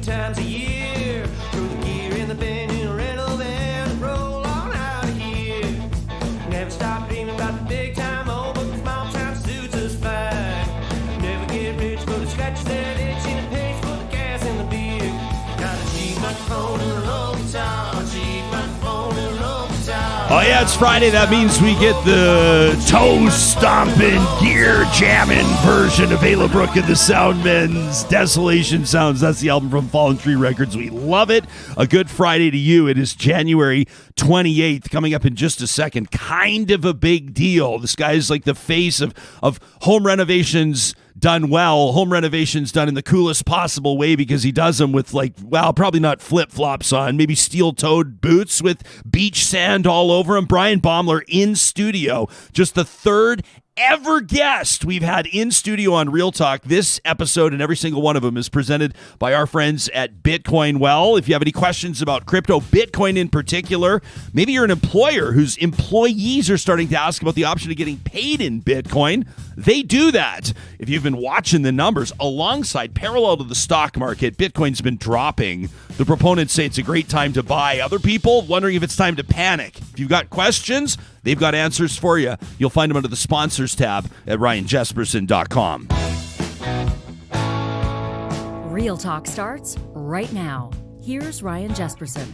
times a year. Throw the gear in the van in a rental van and roll on out of here. Never stop dreaming about the big time, oh, but the small time suits us fine. Never get rich, but it scratches that itch and it pays for the gas and the beer. Got a cheap microphone and a roll guitar, a cheap microphone and a roll guitar. Oh, yeah, it's Friday. That means we get the toe-stomping, gear-jamming version of Ayla Brooke and the Soundmen's Desolation Sounds. That's the album from Fallen Tree Records. We love it. A good Friday to you. It is January 28th, coming up in just a second. Kind of a big deal. This guy is like the face of home renovations done well, home renovations done in the coolest possible way because he does them with probably not flip-flops on, maybe steel-toed boots with beach sand all over him. Bryan Baeumler in studio, just the third ever guest we've had in studio on Real Talk. This episode and every single one of them is presented by our friends at Bitcoin Well. If you have any questions about crypto, Bitcoin in particular, maybe you're an employer whose employees are starting to ask about the option of getting paid in Bitcoin, they do that. If you've been watching the numbers alongside, parallel to the stock market, Bitcoin's been dropping. The proponents say it's a great time to buy. Other people wondering if it's time to panic. If you've got questions, they've got answers for you. You'll find them under the sponsors tab at ryanjesperson.com. Real Talk starts right now. Here's Ryan Jesperson.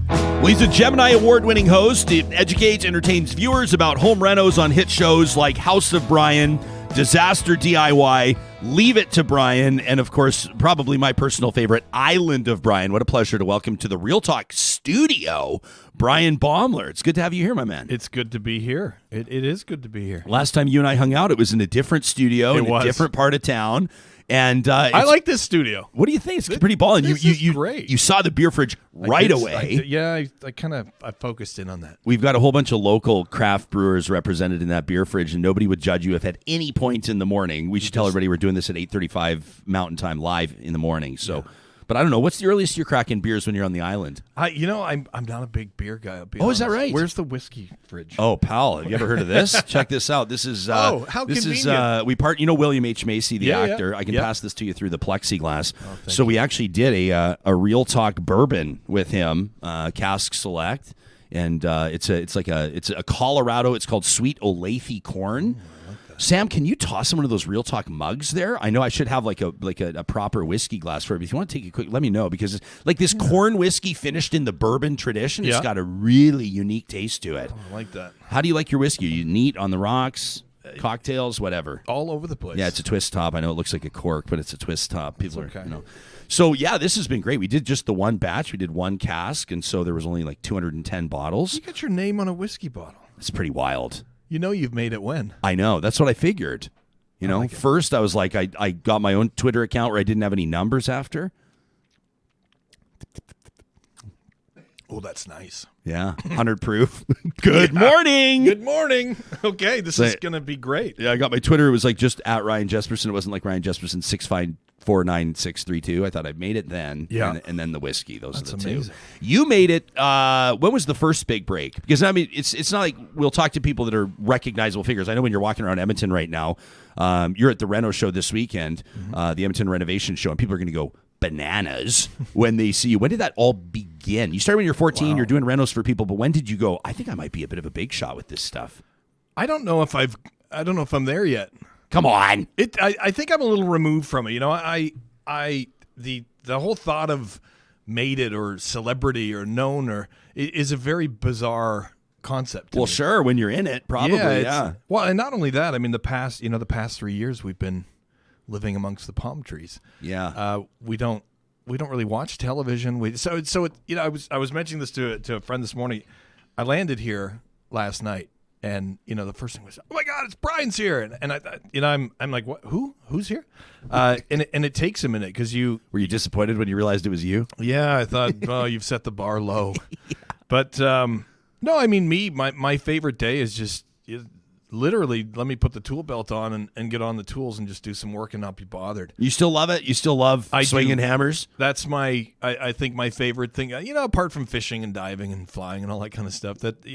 Well, he's a Gemini Award-winning host. He educates, entertains viewers about home renos on hit shows like House of Bryan, Disaster DIY, Leave It to Bryan, and of course, probably my personal favorite, Island of Bryan. What a pleasure to welcome to the Real Talk studio, Bryan Baeumler. It's good to have you here, my man. It's good to be here. It is good to be here. Last time you and I hung out, it was in a different studio in a different part of town. And I like this studio. What do you think? It's pretty ballin'. You great. You saw the beer fridge right away. I focused in on that. We've got a whole bunch of local craft brewers represented in that beer fridge, and nobody would judge you if at any point in the morning. We should tell everybody we're doing this at 8:35 Mountain Time live in the morning. So. Yeah. But I don't know. What's the earliest you're cracking beers when you're on the island? I'm not a big beer guy. I'll be honest. Is that right? Where's the whiskey fridge? Oh, pal, have you ever heard of this? Check this out. This is how convenient. William H. Macy, the actor. Yeah. I can pass this to you through the plexiglass. So we actually did a Real Talk bourbon with him, Cask Select, and it's a Colorado. It's called Sweet Olathe Corn. Sam, can you toss him one of those Real Talk mugs there? I know I should have like a proper whiskey glass for it. But if you want to take a quick, let me know, because it's like this corn whiskey finished in the bourbon tradition. It's got a really unique taste to it. Oh, I like that. How do you like your whiskey? You neat, on the rocks, cocktails, whatever? All over the place. Yeah, it's a twist top. I know it looks like a cork, but it's a twist top. People So yeah, this has been great. We did just the one batch. We did one cask, and so there was only like 210 bottles. You got your name on a whiskey bottle. It's pretty wild. You know you've made it when. I know. That's what I figured. First I was like, I got my own Twitter account where I didn't have any numbers after. Oh, that's nice. Yeah, 100 proof. Good morning. Good morning. Okay, this is going to be great. Yeah, I got my Twitter. It was like just at Ryan Jesperson. It wasn't like Ryan Jesperson 6549632. I thought I made it then. Yeah. And then the whiskey. Those are the amazing. two. You made it. When was the first big break? Because, I mean, it's not like we'll talk to people that are recognizable figures. I know when you're walking around Edmonton right now, you're at the Reno show this weekend, the Edmonton Renovation Show, and people are going to go bananas when they see you. When did that all begin? You started when you're 14. Wow. You're doing renos for people, but when did you go, I think I might be a bit of a big shot with this stuff? I don't know if I'm there yet. Come on. I think I'm a little removed from it. You know, the whole thought of made it or celebrity or known or is a very bizarre concept. Well, sure, when you're in it, probably. Yeah. Well, and not only that, I mean, the past 3 years we've been living amongst the palm trees. Yeah. We don't really watch television. I was mentioning this to a friend this morning. I landed here last night, and the first thing was, oh my God, it's Bryan's here, and I'm like, what? Who's here? And it takes a minute because were you disappointed when you realized it was you? Yeah, I thought, oh, you've set the bar low. Yeah. But no, I mean my favorite day is just literally let me put the tool belt on and get on the tools and just do some work and not be bothered. You still love it? You still love swinging hammers? That's I think my favorite thing, apart from fishing and diving and flying and all that kind of stuff, that,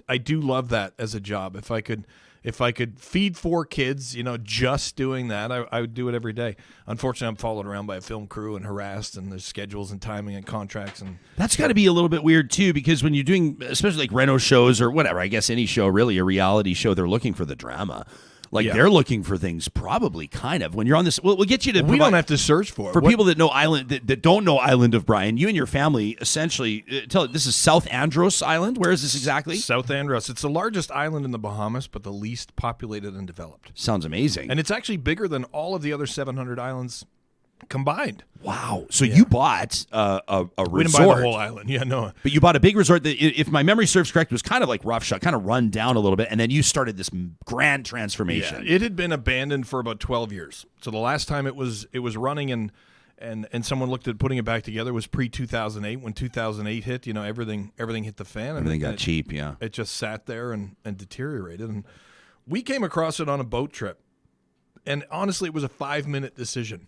I do love that as a job. If I could if I could feed 4 kids, just doing that, I would do it every day. Unfortunately, I'm followed around by a film crew and harassed, and there's schedules and timing and contracts. And that's got to be a little bit weird, too, because when you're doing, especially like reno shows or whatever, I guess any show, really, a reality show, they're looking for the drama. Like, they're looking for things probably kind of. When you're on this, we'll get you to we don't have to search for it. For people that know Island, that don't know Island of Bryan, you and your family essentially, this is South Andros Island. Where is this exactly? South Andros. It's the largest island in the Bahamas, but the least populated and developed. Sounds amazing. And it's actually bigger than all of the other 700 islands combined. Wow. So you bought a resort. We didn't buy the whole island. Yeah, no. But you bought a big resort that, if my memory serves correct, was kind of like roughshod, kind of run down a little bit, and then you started this grand transformation. Yeah, it had been abandoned for about 12 years. So the last time it was running and someone looked at putting it back together was pre-2008. When 2008 hit, everything hit the fan. Everything got cheap, yeah. It just sat there and deteriorated. And we came across it on a boat trip. And honestly, it was a 5-minute decision.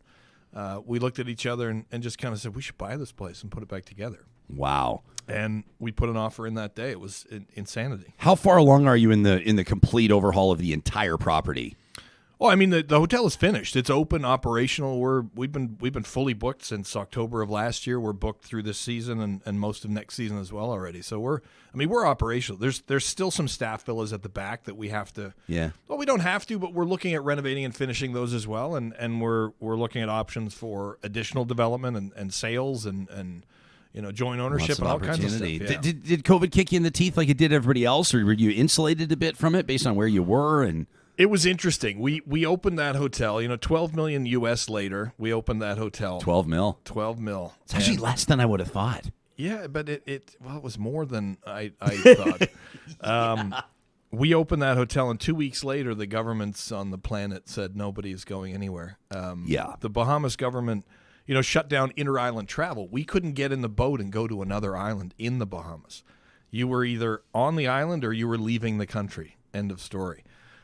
We looked at each other and just kind of said, we should buy this place and put it back together. Wow. And we put an offer in that day. It was insanity. How far along are you in the complete overhaul of the entire property? Well, I mean, the hotel is finished. It's open, operational. We've been fully booked since October of last year. We're booked through this season and most of next season as well already. So we're operational. There's still some staff villas at the back that we have to. Yeah. Well, we don't have to, but we're looking at renovating and finishing those as well. And we're looking at options for additional development and sales and joint ownership and all kinds of stuff. Yeah. Did COVID kick you in the teeth like it did everybody else, or were you insulated a bit from it based on where you were? And it was interesting. We opened that hotel, $12 million US later. We opened that hotel. 12 mil. 12 mil. It's actually less than I would have thought. Yeah, but it was more than I thought. We opened that hotel, and 2 weeks later, the governments on the planet said nobody is going anywhere. The Bahamas government, shut down inter-island travel. We couldn't get in the boat and go to another island in the Bahamas. You were either on the island or you were leaving the country. End of story.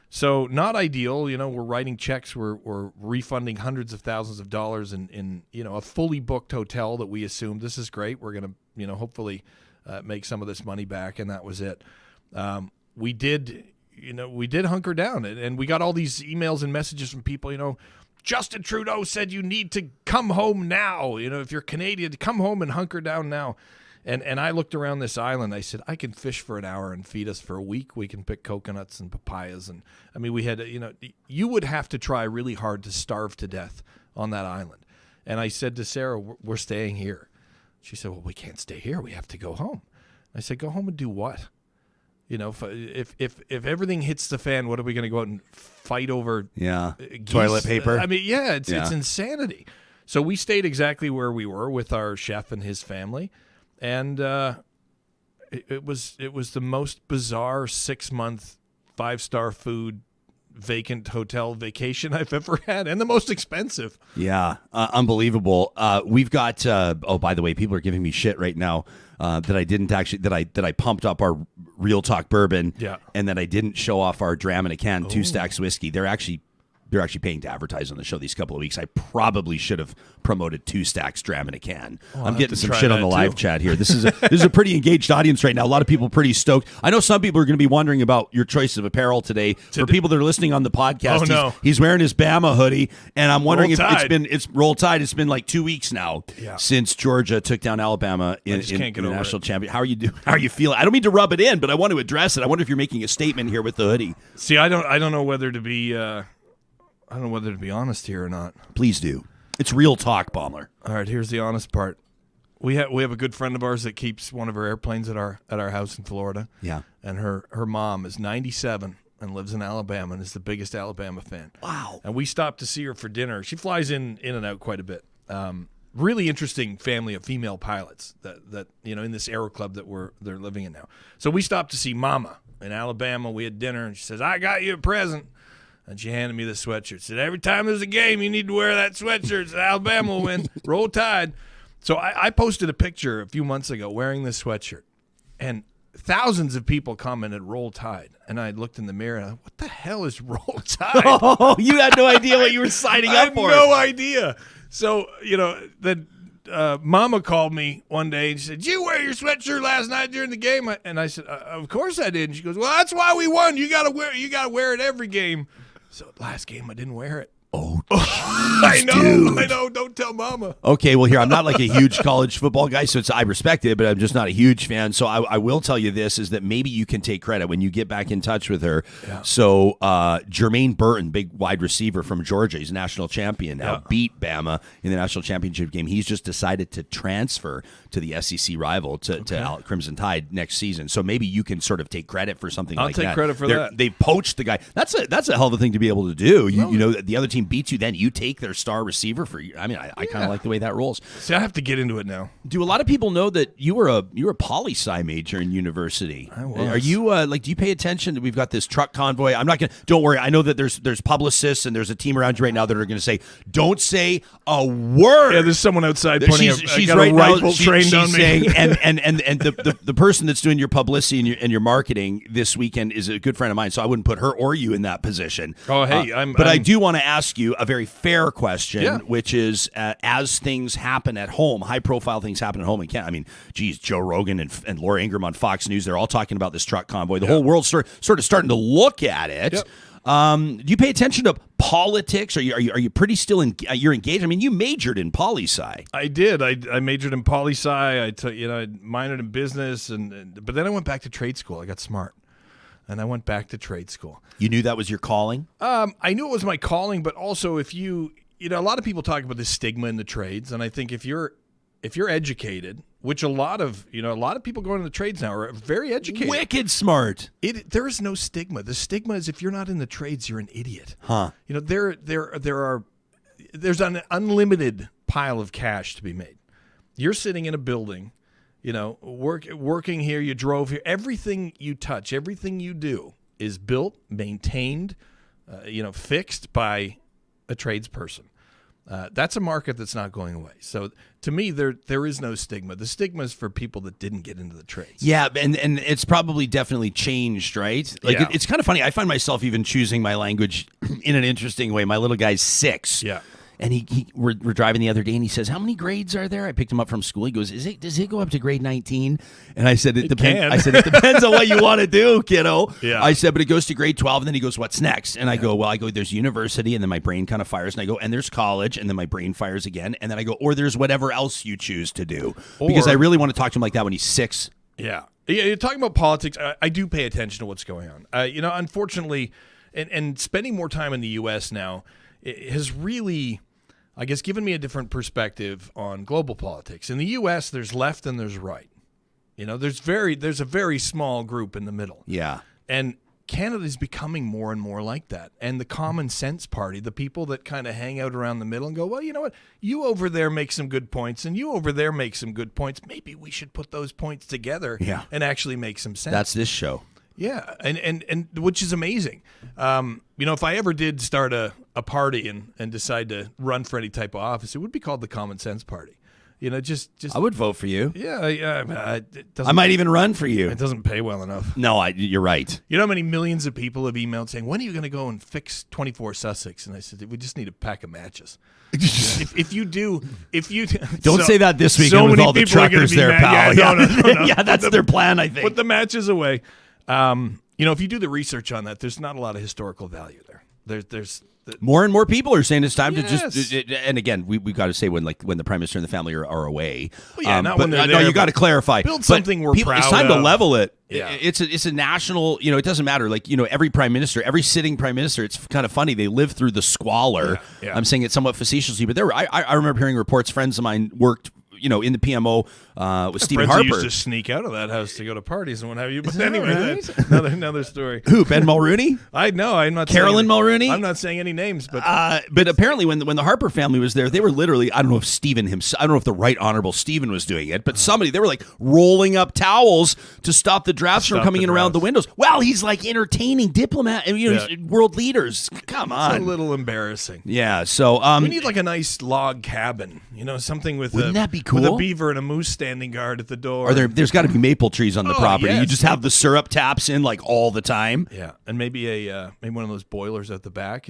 So not ideal. We're writing checks. We're refunding hundreds of thousands of dollars in a fully booked hotel that we assumed this is great. We're going to hopefully make some of this money back, and that was it. We did hunker down, and we got all these emails and messages from people. Justin Trudeau said you need to come home now. If you're Canadian, come home and hunker down now. And I looked around this island. I said, I can fish for an hour and feed us for a week. We can pick coconuts and papayas. And I mean, we had, you would have to try really hard to starve to death on that island. And I said to Sarah, we're staying here. She said, well, we can't stay here. We have to go home. I said, go home and do what? If everything hits the fan, what are we going to go out and fight over? Geese? Toilet paper. I mean, it's insanity. So we stayed exactly where we were with our chef and his family. And it was the most bizarre 6-month 5-star food vacant hotel vacation I've ever had, and the most expensive. Yeah, unbelievable. We've got. By the way, people are giving me shit right now that I didn't actually that I pumped up our Real Talk bourbon. Yeah. And that I didn't show off our dram in a can 2 Stacks whiskey. They're actually paying to advertise on the show these couple of weeks. I probably should have promoted 2 Stacks dram in a can. I'm getting some shit on the live chat here. This is a pretty engaged audience right now. A lot of people pretty stoked. I know some people are going to be wondering about your choice of apparel today. For people that are listening on the podcast, he's wearing his Bama hoodie, and I'm wondering if it's Roll Tide. It's been like 2 weeks now since Georgia took down Alabama in the national championship. How are you doing? How are you feeling? I don't mean to rub it in, but I want to address it. I wonder if you're making a statement here with the hoodie. See, I don't know whether to be. I don't know whether to be honest here or not. Please do. It's Real Talk, Baeumler. All right, here's the honest part. We have a good friend of ours that keeps one of her airplanes at our house in Florida. Yeah. And her mom is 97 and lives in Alabama and is the biggest Alabama fan. Wow. And we stopped to see her for dinner. She flies in and out quite a bit. Really interesting family of female pilots that in this Aero Club that they're living in now. So we stopped to see Mama in Alabama. We had dinner, and she says, I got you a present. And she handed me the sweatshirt. Said, every time there's a game, you need to wear that sweatshirt. So Alabama will win. Roll Tide. So I posted a picture a few months ago wearing this sweatshirt. And thousands of people commented, Roll Tide. And I looked in the mirror, and I thought, what the hell is Roll Tide? Oh, you had no idea what you were signing up for. I had no idea. So, then Mama called me one day and she said, "Did you wear your sweatshirt last night during the game?" And I said, "Of course I did." And she goes, "Well, that's why we won. You gotta wear it every game." So last game I didn't wear it. Oh, I know. Don't tell Mama. Okay, well, here, I'm not like a huge college football guy, so I respect it, but I'm just not a huge fan. So I will tell you this, is that maybe you can take credit when you get back in touch with her. Yeah. So Jermaine Burton, big wide receiver from Georgia, he's a national champion now, beat Bama in the national championship game. He's just decided to transfer to the SEC rival, to Crimson Tide next season. So maybe you can sort of take credit for something like that. I'll take credit for that. They poached the guy. That's a hell of a thing to be able to do. You know, the other team beats you, then you take their star receiver for you. I mean, I kind of like the way that rolls. See, I have to get into it now. Do a lot of people know that you were a poli-sci major in university? I was. Are you do you pay attention? We've got this truck convoy. I'm not gonna. Don't worry. I know that there's publicists and there's a team around you right now that are going to say, "Don't say a word." Yeah, there's someone outside pointing. She's got right a rifle now. trained on me. Saying, and the person that's doing your publicity and your marketing this weekend is a good friend of mine. So I wouldn't put her or you in that position. Oh, hey, I do want to ask you a very fair question, which is as things happen at home, high-profile things happen at home. And I mean, geez, Joe Rogan and Laura Ingraham on Fox News, they're all talking about this truck convoy. The whole world's sort of starting to look at it. Yep. Do you pay attention to politics? Are you pretty still you're engaged? I mean, you majored in poli-sci. I did. I majored in poli-sci. I minored in business, but then I went back to trade school. I got smart, and I went back to trade school. You knew that was your calling? I knew it was my calling, but also if a lot of people talk about the stigma in the trades, and I think if you're educated, which a lot of people going into the trades now are very educated, wicked smart. There is no stigma. The stigma is if you're not in the trades, you're an idiot. Huh? There's an unlimited pile of cash to be made. You're sitting in a building, working here. You drove here. Everything you touch, everything you do is built, maintained, fixed by a tradesperson. That's a market that's not going away. So to me, there is no stigma. The stigma is for people that didn't get into the trades. Yeah, and it's probably definitely changed, right? Like it's kind of funny. I find myself even choosing my language in an interesting way. My little guy's 6. Yeah. And we're driving the other day, and he says, "How many grades are there?" I picked him up from school. He goes, "Does it go up to grade 19?" And I said, "It depends." I said, "It depends on what you want to do, kiddo." Yeah. I said, "But it goes to grade 12." And then he goes, "What's next?" And I go, "There's university," and then my brain kind of fires, and I go, "And there's college," and then my brain fires again, and then I go, "Or there's whatever else you choose to do," because I really want to talk to him like that when he's 6. Yeah. You're talking about politics. I do pay attention to what's going on. Unfortunately, and spending more time in the U.S. now has really, I guess, given me a different perspective on global politics. In the U.S., there's left and there's right. There's a very small group in the middle. Yeah. And Canada is becoming more and more like that. And the common sense party, the people that kind of hang out around the middle and go, well, you know what? You over there make some good points and you over there make some good points. Maybe we should put those points together and actually make some sense. That's this show. Yeah, and which is amazing. If I ever did start a party and decide to run for any type of office, it would be called the Common Sense Party. Just I would vote for you. Yeah. I might even run for you. It doesn't pay well enough. No, you're right. You know how many millions of people have emailed saying, "When are you going to go and fix 24 Sussex?" And I said, "We just need a pack of matches." if you don't say that this weekend with all the truckers there, pal. Yeah, no. Yeah, that's their plan, I think. Put the matches away. If you do the research on that, there's not a lot of historical value there. There's more and more people are saying it's time to Yes. just. And again, we got to say when the prime minister and the family are away. Well, yeah, not when they're no, there, you got to clarify. Build something we're proud of. It's time to level it. Yeah. It's a national. It doesn't matter. Like every prime minister, every sitting prime minister. It's kind of funny. They live through the squalor. Yeah. I'm saying it somewhat facetiously, but I remember hearing reports. Friends of mine worked in the PMO with Stephen Harper. Used to sneak out of that house to go to parties and what have you. But anyway, that's another story. Who? Ben Mulrooney? I'm not Carolyn Mulrooney? I'm not saying any names, but apparently when the Harper family was there, they were literally, I don't know if Stephen himself, I don't know if the Right Honorable Stephen was doing it, but they were like rolling up towels to stop the drafts from coming in around the windows. Well, he's like entertaining diplomat and world leaders. Come on. It's a little embarrassing. Yeah, so we need like a nice log cabin, something with wouldn't that be cool? With a beaver and a moose standing guard at the door. Or there's got to be maple trees on the property. Yes. You just have the syrup taps in like all the time. Yeah, and maybe maybe one of those boilers at the back,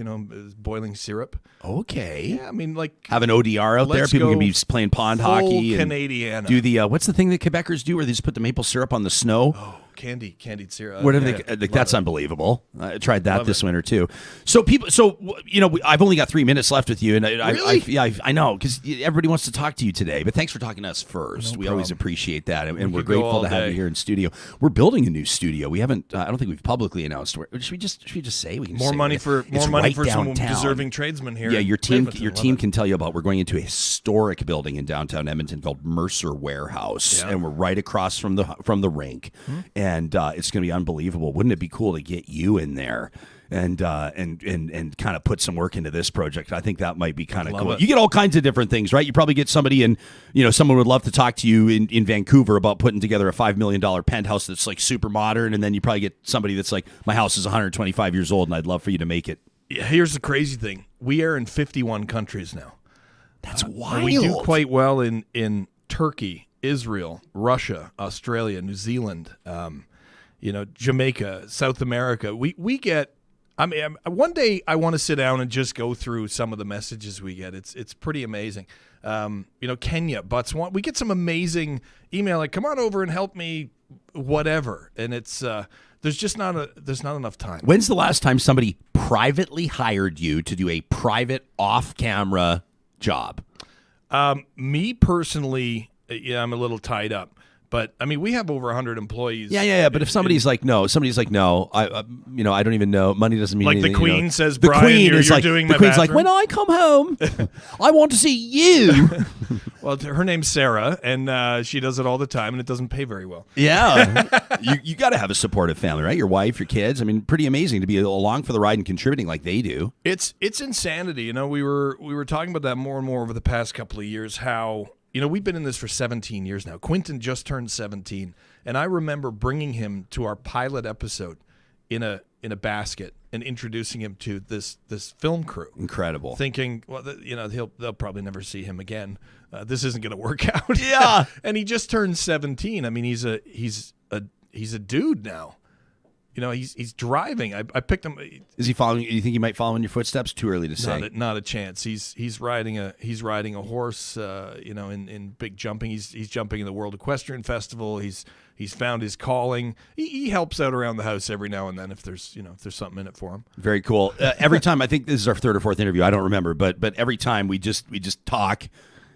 boiling syrup. Okay. Yeah, I mean, like Have an ODR out there. let's People can go be playing pond full hockey. And Canadiana. do the what's the thing that Quebecers do where they just put the maple syrup on the snow? candied syrup. Whatever Yeah, that's love it. unbelievable. I tried that Love this it. winter too. So I've only got 3 minutes left with you, and I know because everybody wants to talk to you today. But thanks for talking to us first. We always appreciate that, and we're could go grateful all to have day. you here in studio. We're building a new studio. We haven't. I don't think we've publicly announced where. Should we just say we can More say money it? for It's more money right for some downtown. deserving tradesmen here. Yeah, in your team Edmonton. Love it. can tell you about. We're going into a historic building in downtown Edmonton called Mercer Warehouse, Yeah. and we're right across from the rink, and it's going to be unbelievable. Wouldn't it be cool to get you in there and kind of put some work into this project? I think that might be kind of love cool. it. You get all kinds of different things, right? You probably get somebody someone would love to talk to you in Vancouver about putting together a $5 million penthouse that's like super modern, and then you probably get somebody that's like, my house is 125 years old, and I'd love for you to make it. Yeah, here's the crazy thing: we are in 51 countries now. That's wild. And we do quite well in Turkey, Israel, Russia, Australia, New Zealand, Jamaica, South America. We get. I mean, one day I want to sit down and just go through some of the messages we get. It's pretty amazing. Kenya, Botswana. We get some amazing email like, "Come on over and help me," whatever. And it's there's not enough time. When's the last time somebody privately hired you to do a private off-camera job? Me personally, I'm a little tied up. But I mean, we have over 100 employees. Yeah. But if somebody's like, no, I don't even know. Money doesn't mean Like anything. the Queen says, the Brian, Queen you're is like, doing the my Queen's like, bathroom. when I come home, I want to see you. Well, her name's Sarah, and she does it all the time, and it doesn't pay very well. Yeah, you got to have a supportive family, right? Your wife, your kids. I mean, pretty amazing to be along for the ride and contributing like they do. It's insanity. We were talking about that more and more over the past couple of years. How we've been in this for 17 years now. Quentin just turned 17, and I remember bringing him to our pilot episode in a basket and introducing him to this film crew. Incredible. Thinking, well, they'll probably never see him again. This isn't going to work out. Yeah. And he just turned 17. I mean, he's a dude now. He's driving. I picked him. Is he following? You think he might follow in your footsteps? Too early to say. Not a chance. He's riding a horse. In big jumping. He's jumping in the World Equestrian Festival. He's found his calling. He helps out around the house every now and then if there's something in it for him. Very cool. Every time, I think this is our third or fourth interview. I don't remember, but every time we just talk.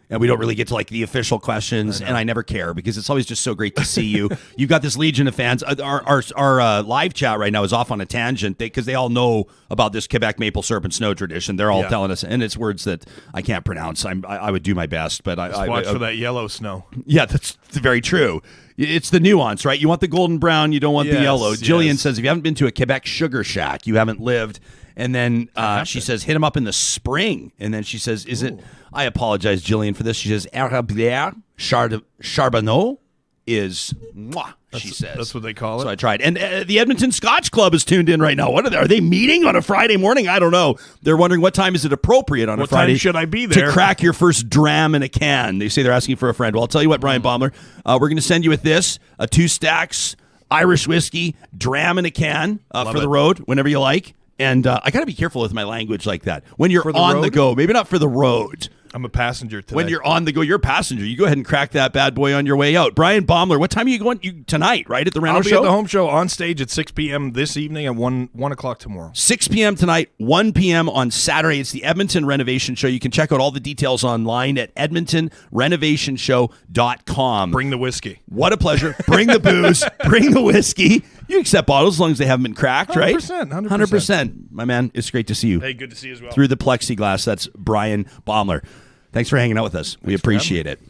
And we don't really get to like the official questions, and I never care because it's always just so great to see you. You've got this legion of fans. Our live chat right now is off on a tangent because they all know about this Quebec maple syrup and snow tradition. They're all telling us, and it's words that I can't pronounce. I would do my best, but I Watch for that yellow snow. Yeah, that's very true. It's the nuance, right? You want the golden brown, you don't want the yellow. Jillian says if you haven't been to a Quebec sugar shack, you haven't lived. And then she says, hit him up in the spring. And then she says, is it, I apologize, Jillian, for this. She says, Arabière Charbonneau is, mwah, she says. That's what they call it. So I tried. And the Edmonton Scotch Club is tuned in right now. What are they meeting on a Friday morning? I don't know. They're wondering what time is it appropriate on a Friday. What time should I be there? To crack your first dram in a can. They say they're asking for a friend. Well, I'll tell you what, Bryan Baeumler, we're going to send you with this, a 2 stacks Irish whiskey, dram in a can for the road whenever you like. And I got to be careful with my language like that. When you're on the go, maybe not for the road. I'm a passenger today. When you're on the go, you're a passenger. You go ahead and crack that bad boy on your way out. Bryan Baeumler, what time are you going? Tonight, right? At the Reno I'll be show? at the home show on stage at 6 p.m. this evening and 1 o'clock tomorrow. 6 p.m. tonight, 1 p.m. on Saturday. It's the Edmonton Renovation Show. You can check out all the details online at edmontonrenovationshow.com. Bring the whiskey. What a pleasure. Bring the booze. Bring the whiskey. You accept bottles as long as they haven't been cracked, right? 100%. 100%. My man, it's great to see you. Hey, good to see you as well. Through the plexiglass. That's Bryan Baeumler. Thanks for hanging out with us. We appreciate it.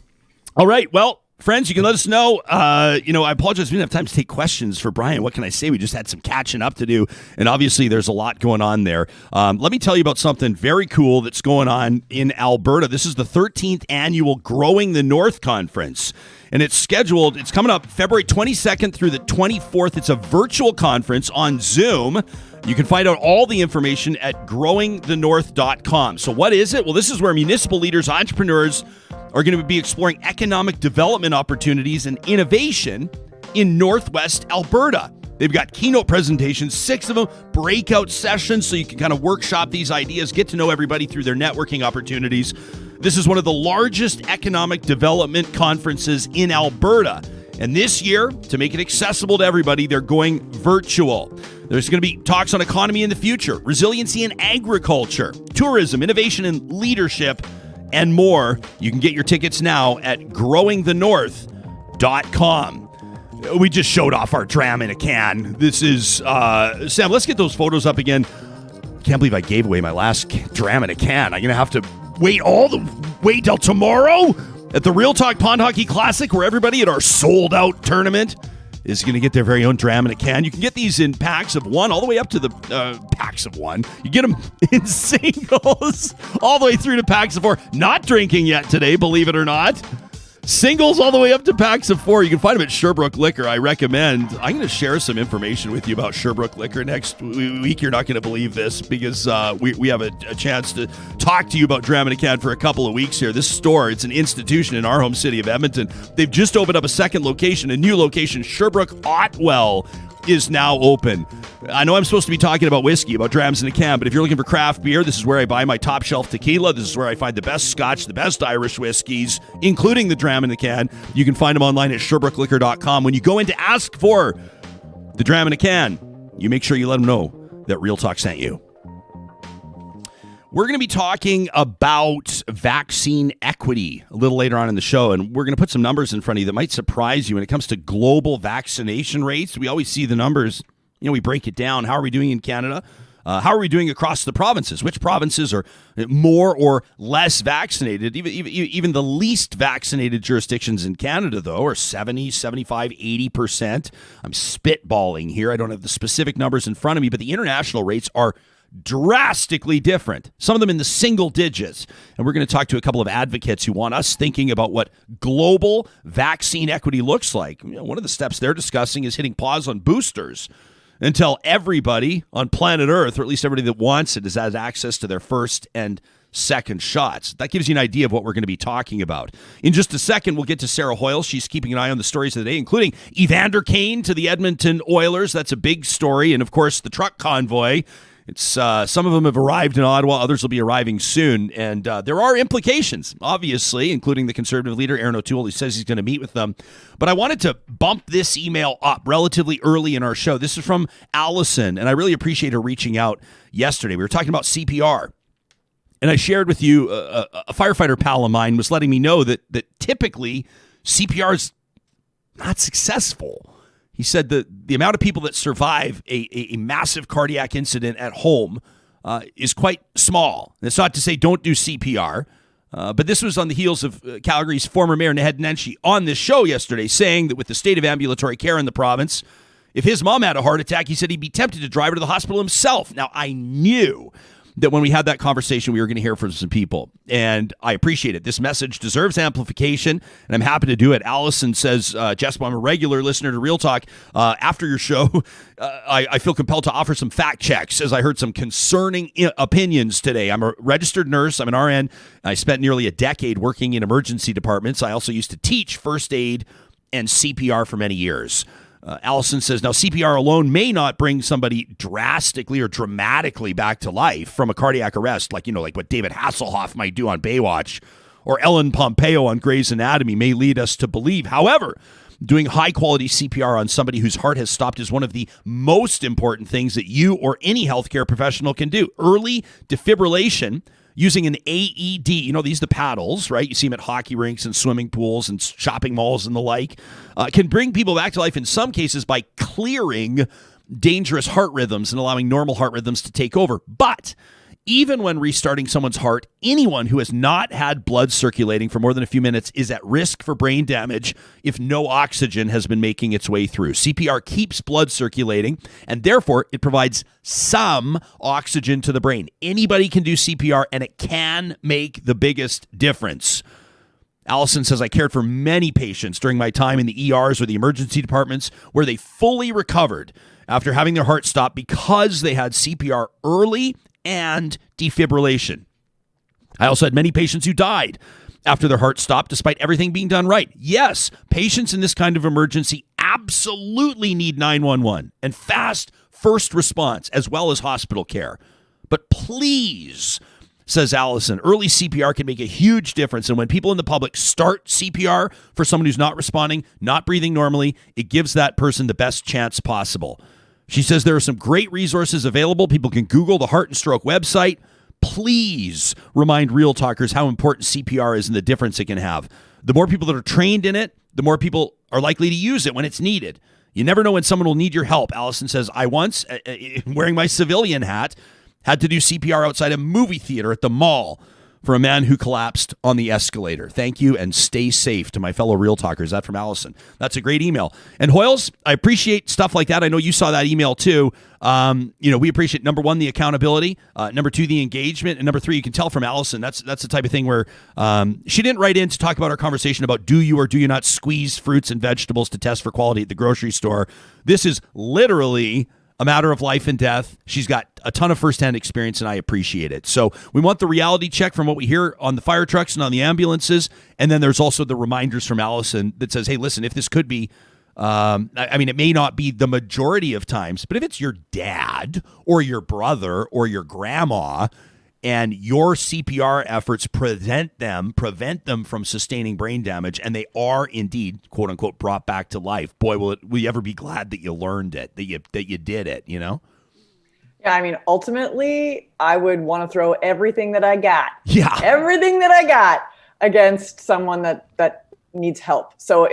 All right. Well, friends, you can let us know. I apologize. We didn't have time to take questions for Bryan. What can I say? We just had some catching up to do. And obviously, there's a lot going on there. Let me tell you about something very cool that's going on in Alberta. This is the 13th annual Growing the North Conference. And it's scheduled, it's coming up February 22nd through the 24th. It's a virtual conference on Zoom. You can find out all the information at growingthenorth.com. So what is it? Well, this is where municipal leaders, entrepreneurs, are going to be exploring economic development opportunities and innovation in Northwest Alberta. They've got keynote presentations, 6 of them, breakout sessions, so you can kind of workshop these ideas, get to know everybody through their networking opportunities. This is one of the largest economic development conferences in Alberta. And this year, to make it accessible to everybody, they're going virtual. There's going to be talks on economy in the future, resiliency in agriculture, tourism, innovation and leadership, and more. You can get your tickets now at growingthenorth.com. We just showed off our dram in a can. This is, Sam, let's get those photos up again. Can't believe I gave away my last dram in a can. I'm going to have to wait till tomorrow at the Real Talk Pond Hockey Classic, where everybody at our sold-out tournament is going to get their very own dram in a can. You can get these in packs of 1 all the way up to the packs of 1. You get them in singles all the way through to packs of 4. Not drinking yet today, believe it or not. Singles all the way up to packs of 4. You can find them at Sherbrooke Liquor. I recommend. I'm going to share some information with you about Sherbrooke Liquor next week. You're not going to believe this because we have a chance to talk to you about Dram in a Can for a couple of weeks here. This store, it's an institution in our home city of Edmonton. They've just opened up a second location, a new location. Sherbrooke Otwell is now open. I know I'm supposed to be talking about whiskey, about drams in a can, but if you're looking for craft beer, this is where I buy my top shelf tequila. This is where I find the best scotch, the best Irish whiskeys, including the dram in the can. You can find them online at sherbrooke.liquor.com. When you go in to ask for the dram in a can, you make sure you let them know that Real Talk sent you. We're going to be talking about vaccine equity a little later on in the show, and we're going to put some numbers in front of you that might surprise you when it comes to global vaccination rates. We always see the numbers. We break it down. How are we doing in Canada? How are we doing across the provinces? Which provinces are more or less vaccinated? Even the least vaccinated jurisdictions in Canada, though, are 70, 75, 80%. I'm spitballing here. I don't have the specific numbers in front of me, but the international rates are drastically different, some of them in the single digits. And we're going to talk to a couple of advocates who want us thinking about what global vaccine equity looks like. One of the steps they're discussing is hitting pause on boosters until everybody on planet Earth, or at least everybody that wants it, has access to their first and second shots. That gives you an idea of what we're going to be talking about. In just a second, we'll get to Sarah Hoyle. She's keeping an eye on the stories of the day, including Evander Kane to the Edmonton Oilers. That's a big story. And, of course, the truck convoy. It's some of them have arrived in Ottawa. Others will be arriving soon. And there are implications, obviously, including the Conservative leader, Aaron O'Toole, who says he's going to meet with them. But I wanted to bump this email up relatively early in our show. This is from Allison, and I really appreciate her reaching out yesterday. We were talking about CPR. And I shared with you a firefighter pal of mine was letting me know that typically CPR is not successful. He said the amount of people that survive a massive cardiac incident at home is quite small. That's not to say don't do CPR, but this was on the heels of Calgary's former mayor, Ned Nenshi, on this show yesterday, saying that with the state of ambulatory care in the province, if his mom had a heart attack, he said he'd be tempted to drive her to the hospital himself. Now, I knew that when we had that conversation, we were going to hear from some people, and I appreciate it. This message deserves amplification, and I'm happy to do it. Allison says, Jessica, I'm a regular listener to Real Talk. After your show, I feel compelled to offer some fact checks, as I heard some concerning opinions today. I'm a registered nurse. I'm an RN. I spent nearly a decade working in emergency departments. I also used to teach first aid and CPR for many years. Allison says, now CPR alone may not bring somebody drastically or dramatically back to life from a cardiac arrest, like what David Hasselhoff might do on Baywatch, or Ellen Pompeo on Grey's Anatomy may lead us to believe. However, doing high-quality CPR on somebody whose heart has stopped is one of the most important things that you or any healthcare professional can do. Early defibrillation using an AED, these are the paddles, right? You see them at hockey rinks and swimming pools and shopping malls and the like, can bring people back to life in some cases by clearing dangerous heart rhythms and allowing normal heart rhythms to take over. But even when restarting someone's heart, anyone who has not had blood circulating for more than a few minutes is at risk for brain damage if no oxygen has been making its way through. CPR keeps blood circulating, and therefore it provides some oxygen to the brain. Anybody can do CPR, and it can make the biggest difference. Allison says, I cared for many patients during my time in the ERs or the emergency departments where they fully recovered after having their heart stopped because they had CPR early and defibrillation. I also had many patients who died after their heart stopped despite everything being done right. Yes, patients in this kind of emergency absolutely need 911 and fast first response as well as hospital care. But please, says Allison, early CPR can make a huge difference. And when people in the public start CPR for someone who's not responding, not breathing normally, it gives that person the best chance possible. She says there are some great resources available. People can Google the Heart and Stroke website. Please remind Real Talkers how important CPR is and the difference it can have. The more people that are trained in it, the more people are likely to use it when it's needed. You never know when someone will need your help. Allison says, I once, wearing my civilian hat, had to do CPR outside a movie theater at the mall for a man who collapsed on the escalator. Thank you, and stay safe to my fellow Real Talkers. That from Allison. That's a great email. And Hoyles, I appreciate stuff like that. I know you saw that email too. We appreciate, number one, the accountability, number two, the engagement, and number three, you can tell from Allison, that's the type of thing where she didn't write in to talk about our conversation about do you or do you not squeeze fruits and vegetables to test for quality at the grocery store. This is literally a matter of life and death. She's got a ton of firsthand experience, and I appreciate it. So we want the reality check from what we hear on the fire trucks and on the ambulances, and then there's also the reminders from Allison that says, hey, listen, if this could be, it may not be the majority of times, but if it's your dad or your brother or your grandma, and your CPR efforts prevent them from sustaining brain damage, and they are indeed, quote unquote, brought back to life. Boy, will you ever be glad that you learned it, that you did it, you know? Yeah, I mean, ultimately, I would want to throw everything that I got. Yeah. Everything that I got against someone that needs help. So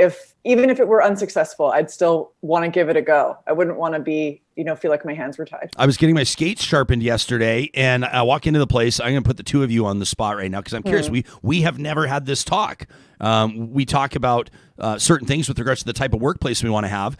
even if it were unsuccessful, I'd still want to give it a go. I wouldn't want to be, feel like my hands were tied. I was getting my skates sharpened yesterday, and I walk into the place. I'm going to put the two of you on the spot right now because I'm curious. We have never had this talk. We talk about certain things with regards to the type of workplace we want to have,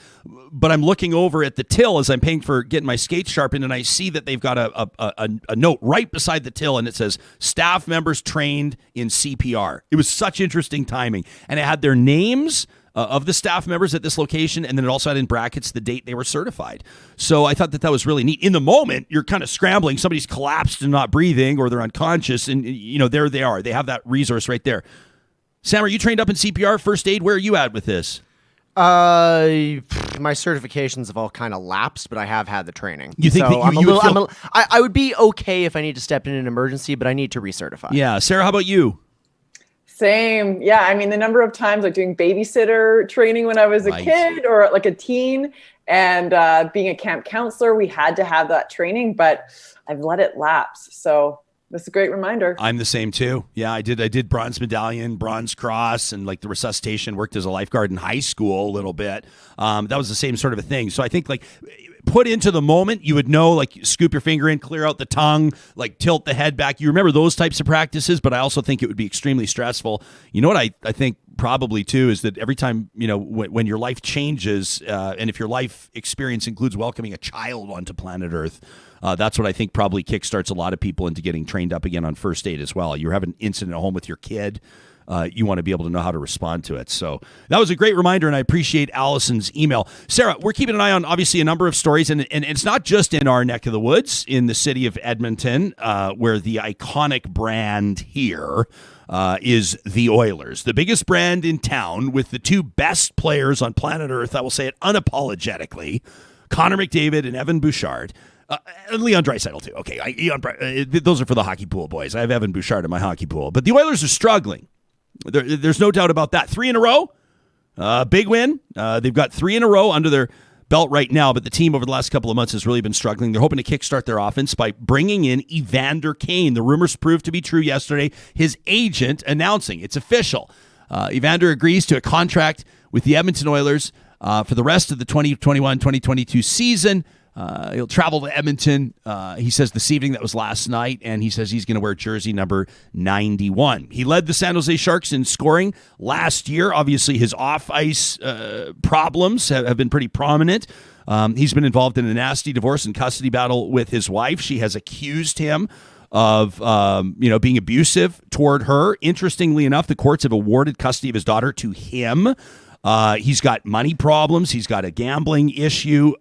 but I'm looking over at the till as I'm paying for getting my skates sharpened, and I see that they've got a note right beside the till, and it says, staff members trained in CPR. It was such interesting timing, and it had their names of the staff members at this location, and then it also had in brackets the date they were certified. So I thought that was really neat. In the moment, you're kind of scrambling. Somebody's collapsed and not breathing, or they're unconscious, and there they are. They have that resource right there. Sam, are you trained up in CPR, first aid? Where are you at with this? My certifications have all kind of lapsed, but I have had the training. You think that I would be okay if I need to step in an emergency, but I need to recertify. Yeah. Sarah, how about you? Same. Yeah. I mean, the number of times like doing babysitter training when I was a kid or like a teen, and being a camp counselor, we had to have that training, but I've let it lapse. So that's a great reminder. I'm the same too. Yeah, I did bronze medallion, bronze cross, and like the resuscitation, worked as a lifeguard in high school a little bit. That was the same sort of a thing. So I think like put into the moment, you would know, like scoop your finger in, clear out the tongue, like tilt the head back. You remember those types of practices, but I also think it would be extremely stressful. You know what I think probably too is that every time, when your life changes, and if your life experience includes welcoming a child onto planet Earth, that's what I think probably kickstarts a lot of people into getting trained up again on first aid as well. You have an incident at home with your kid. You want to be able to know how to respond to it. So that was a great reminder, and I appreciate Allison's email. Sarah, we're keeping an eye on, obviously, a number of stories, and it's not just in our neck of the woods, in the city of Edmonton, where the iconic brand here is the Oilers, the biggest brand in town with the two best players on planet Earth. I will say it unapologetically, Connor McDavid and Evan Bouchard. And Leon Draisaitl too. Okay, those are for the hockey pool boys. I have Evan Bouchard in my hockey pool. But the Oilers are struggling. There's no doubt about that. 3 in a row, big win. They've got 3 in a row under their belt right now, but the team over the last couple of months has really been struggling. They're hoping to kickstart their offense by bringing in Evander Kane. The rumors proved to be true yesterday. His agent announcing it's official. Evander agrees to a contract with the Edmonton Oilers for the rest of the 2021-2022 season. He'll travel to Edmonton, he says this evening, that was last night, and he says he's going to wear jersey number 91. He led the San Jose Sharks in scoring last year. Obviously, his off-ice problems have been pretty prominent. He's been involved in a nasty divorce and custody battle with his wife. She has accused him of being abusive toward her. Interestingly enough, the courts have awarded custody of his daughter to him. He's got money problems. He's got a gambling issue.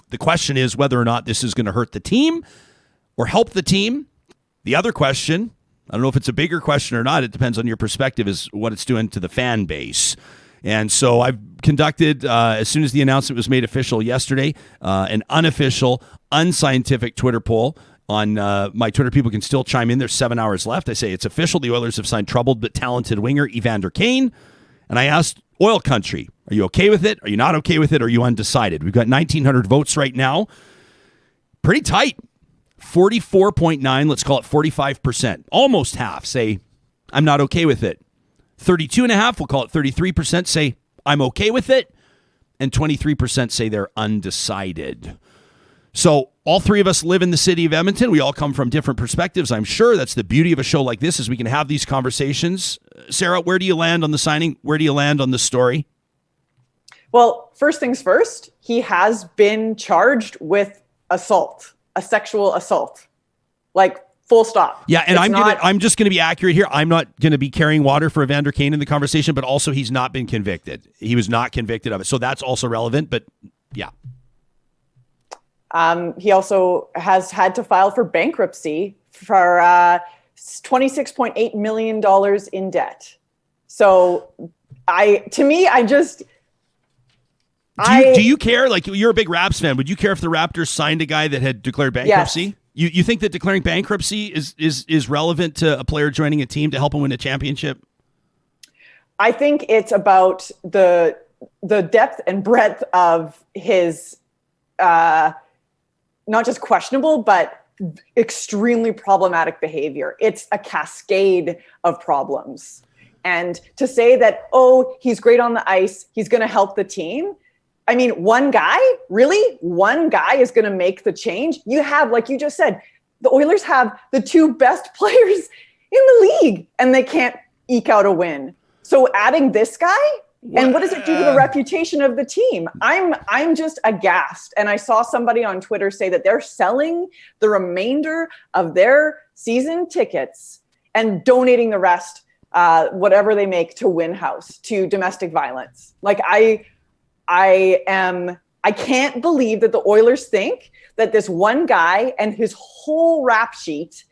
The question is whether or not this is going to hurt the team or help the team. The other question, I don't know if it's a bigger question or not. It depends on your perspective as what it's doing to the fan base. And so I've conducted, as soon as the announcement was made official yesterday, an unofficial, unscientific Twitter poll on my Twitter. People can still chime in. There's 7 hours left. I say it's official. The Oilers have signed troubled but talented winger Evander Kane. And I asked Oil Country, are you okay with it? Are you not okay with it? Are you undecided? We've got 1,900 votes right now. Pretty tight. 44.9, let's call it 45%. Almost half say, I'm not okay with it. 32.5, we'll call it 33%, say, I'm okay with it. And 23% say they're undecided. So all three of us live in the city of Edmonton. We all come from different perspectives. I'm sure that's the beauty of a show like this, is we can have these conversations. Sarah, where do you land on the signing? Where do you land on the story? Well, first things first, he has been charged with assault, a sexual assault, like full stop. Yeah, and I'm just gonna be accurate here. I'm not gonna be carrying water for Evander Kane in the conversation, but also he's not been convicted. He was not convicted of it, so that's also relevant. But yeah, he also has had to file for bankruptcy for $26.8 million in debt. So do you care? Like, you're a big Raps fan. Would you care if the Raptors signed a guy that had declared bankruptcy? Yes. You think that declaring bankruptcy is relevant to a player joining a team to help him win a championship? I think it's about the depth and breadth of his not just questionable, but extremely problematic behavior. It's a cascade of problems. And to say that, he's great on the ice, he's going to help the team. I mean, one guy is going to make the change. You have, like you just said, the Oilers have the two best players in the league, and they can't eke out a win. So adding this guy, and what does it do to the reputation of the team? I'm just aghast. And I saw somebody on Twitter say that they're selling the remainder of their season tickets and donating the rest, whatever they make, to Win House, to domestic violence. Like, I can't believe that the Oilers think that this one guy and his whole rap sheet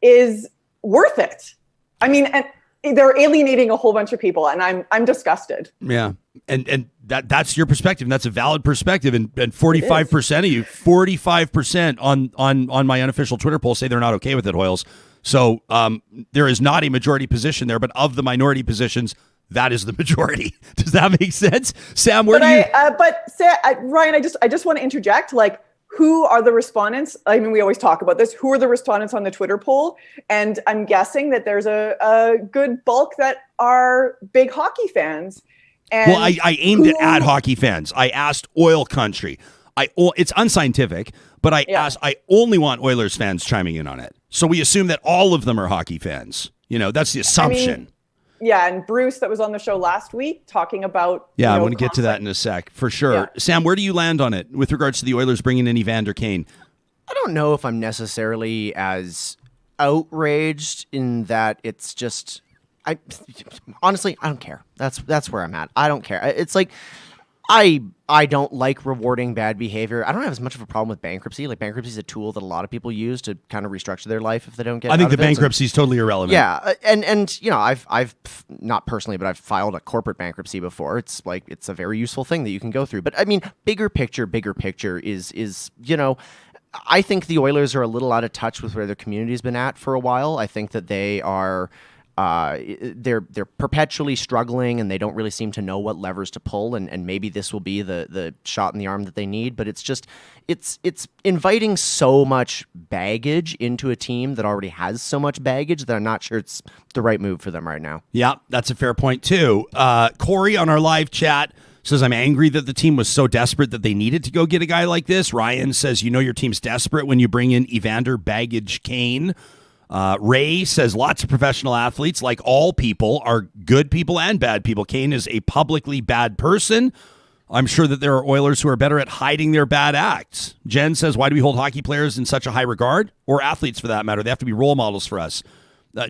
is worth it. I mean, and they're alienating a whole bunch of people, and I'm disgusted. Yeah, and that's your perspective, and that's a valid perspective. And 45% of you, 45% on my unofficial Twitter poll say they're not okay with it, Hoyles. So there is not a majority position there, but of the minority positions, that is the majority. Does that make sense, Sam? Ryan, I just want to interject. Like, who are the respondents? I mean, we always talk about this. Who are the respondents on the Twitter poll? And I'm guessing that there's a good bulk that are big hockey fans. And well, I aimed it at hockey fans. I asked Oil Country. It's unscientific, but I only want Oilers fans chiming in on it. So we assume that all of them are hockey fans. You know, that's the assumption. And Bruce, that was on the show last week, talking about... Yeah, I want to get to that in a sec, for sure. Yeah. Sam, where do you land on it with regards to the Oilers bringing in Evander Kane? I don't know if I'm necessarily as outraged in that it's just... honestly, I don't care. That's where I'm at. I don't care. It's like... I don't like rewarding bad behavior. I don't have as much of a problem with bankruptcy. Like, bankruptcy is a tool that a lot of people use to kind of restructure their life if they don't get. I think the bankruptcy is totally irrelevant. Yeah, and you know, I've not personally, but I've filed a corporate bankruptcy before. It's a very useful thing that you can go through. But I mean, bigger picture is you know, I think the Oilers are a little out of touch with where their community's been at for a while. I think that they are. They're perpetually struggling, and they don't really seem to know what levers to pull, and maybe this will be the shot in the arm that they need. But it's inviting so much baggage into a team that already has so much baggage that I'm not sure it's the right move for them right now. Yeah, that's a fair point too. Corey on our live chat says, I'm angry that the team was so desperate that they needed to go get a guy like this. Ryan says, you know your team's desperate when you bring in Evander Baggage Kane. Ray says lots of professional athletes, like all people, are good people and bad people. Kane is a publicly bad person. I'm sure that there are Oilers who are better at hiding their bad acts. Jen says, why do we hold hockey players in such a high regard? Or athletes, for that matter. They have to be role models for us.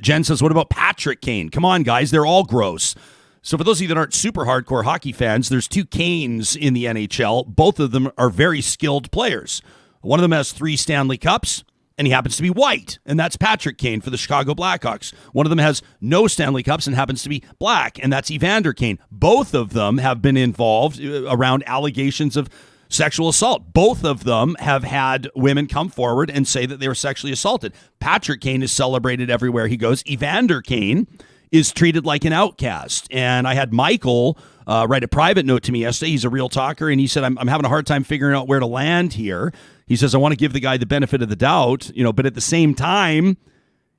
Jen says, what about Patrick Kane? Come on, guys. They're all gross. So for those of you that aren't super hardcore hockey fans, there's two Kanes in the NHL. Both of them are very skilled players. One of them has 3 Stanley Cups. and he happens to be white, and that's Patrick Kane for the Chicago Blackhawks. One of them has no Stanley Cups and happens to be black, and that's Evander Kane. Both of them have been involved around allegations of sexual assault. Both of them have had women come forward and say that they were sexually assaulted. Patrick Kane is celebrated everywhere he goes. Evander Kane is treated like an outcast. And I had Michael write a private note to me yesterday. He's a real talker, and he said, I'm having a hard time figuring out where to land here. He says, I want to give the guy the benefit of the doubt, but at the same time,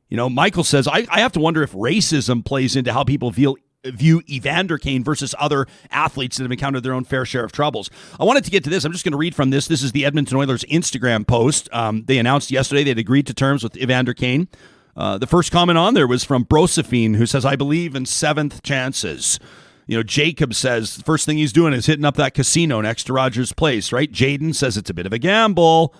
Michael says, I have to wonder if racism plays into how people view Evander Kane versus other athletes that have encountered their own fair share of troubles. I wanted to get to this. I'm just going to read from this. This is the Edmonton Oilers Instagram post. They announced yesterday they'd agreed to terms with Evander Kane. The first comment on there was from Brosephine, who says, I believe in seventh chances. Jacob says the first thing he's doing is hitting up that casino next to Rogers Place, right? Jaden says it's a bit of a gamble.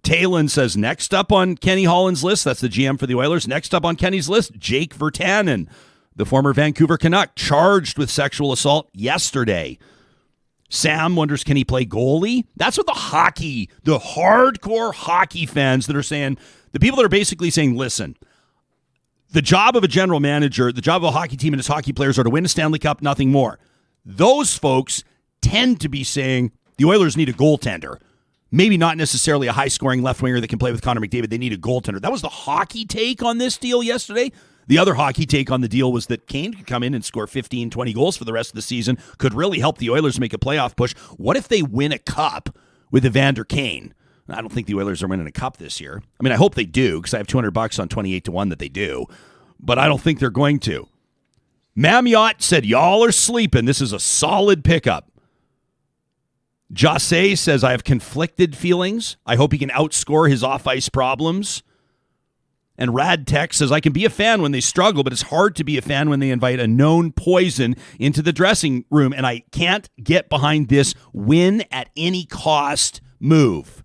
Talon says next up on Kenny Holland's list, that's the GM for the Oilers, next up on Kenny's list, Jake Virtanen, the former Vancouver Canuck, charged with sexual assault yesterday. Sam wonders, can he play goalie? That's what the hardcore hockey fans that are saying, the people that are basically saying, listen, the job of a general manager, the job of a hockey team and its hockey players are to win a Stanley Cup, nothing more. Those folks tend to be saying the Oilers need a goaltender. Maybe not necessarily a high-scoring left winger that can play with Connor McDavid. They need a goaltender. That was the hockey take on this deal yesterday. The other hockey take on the deal was that Kane could come in and score 15, 20 goals for the rest of the season, could really help the Oilers make a playoff push. What if they win a cup with Evander Kane? I don't think the Oilers are winning a cup this year. I mean, I hope they do because I have $200 on 28-1 that they do, but I don't think they're going to. Mamyot said, y'all are sleeping. This is a solid pickup. Jase says, I have conflicted feelings. I hope he can outscore his off-ice problems. And Radtech says, I can be a fan when they struggle, but it's hard to be a fan when they invite a known poison into the dressing room, and I can't get behind this win at any cost move.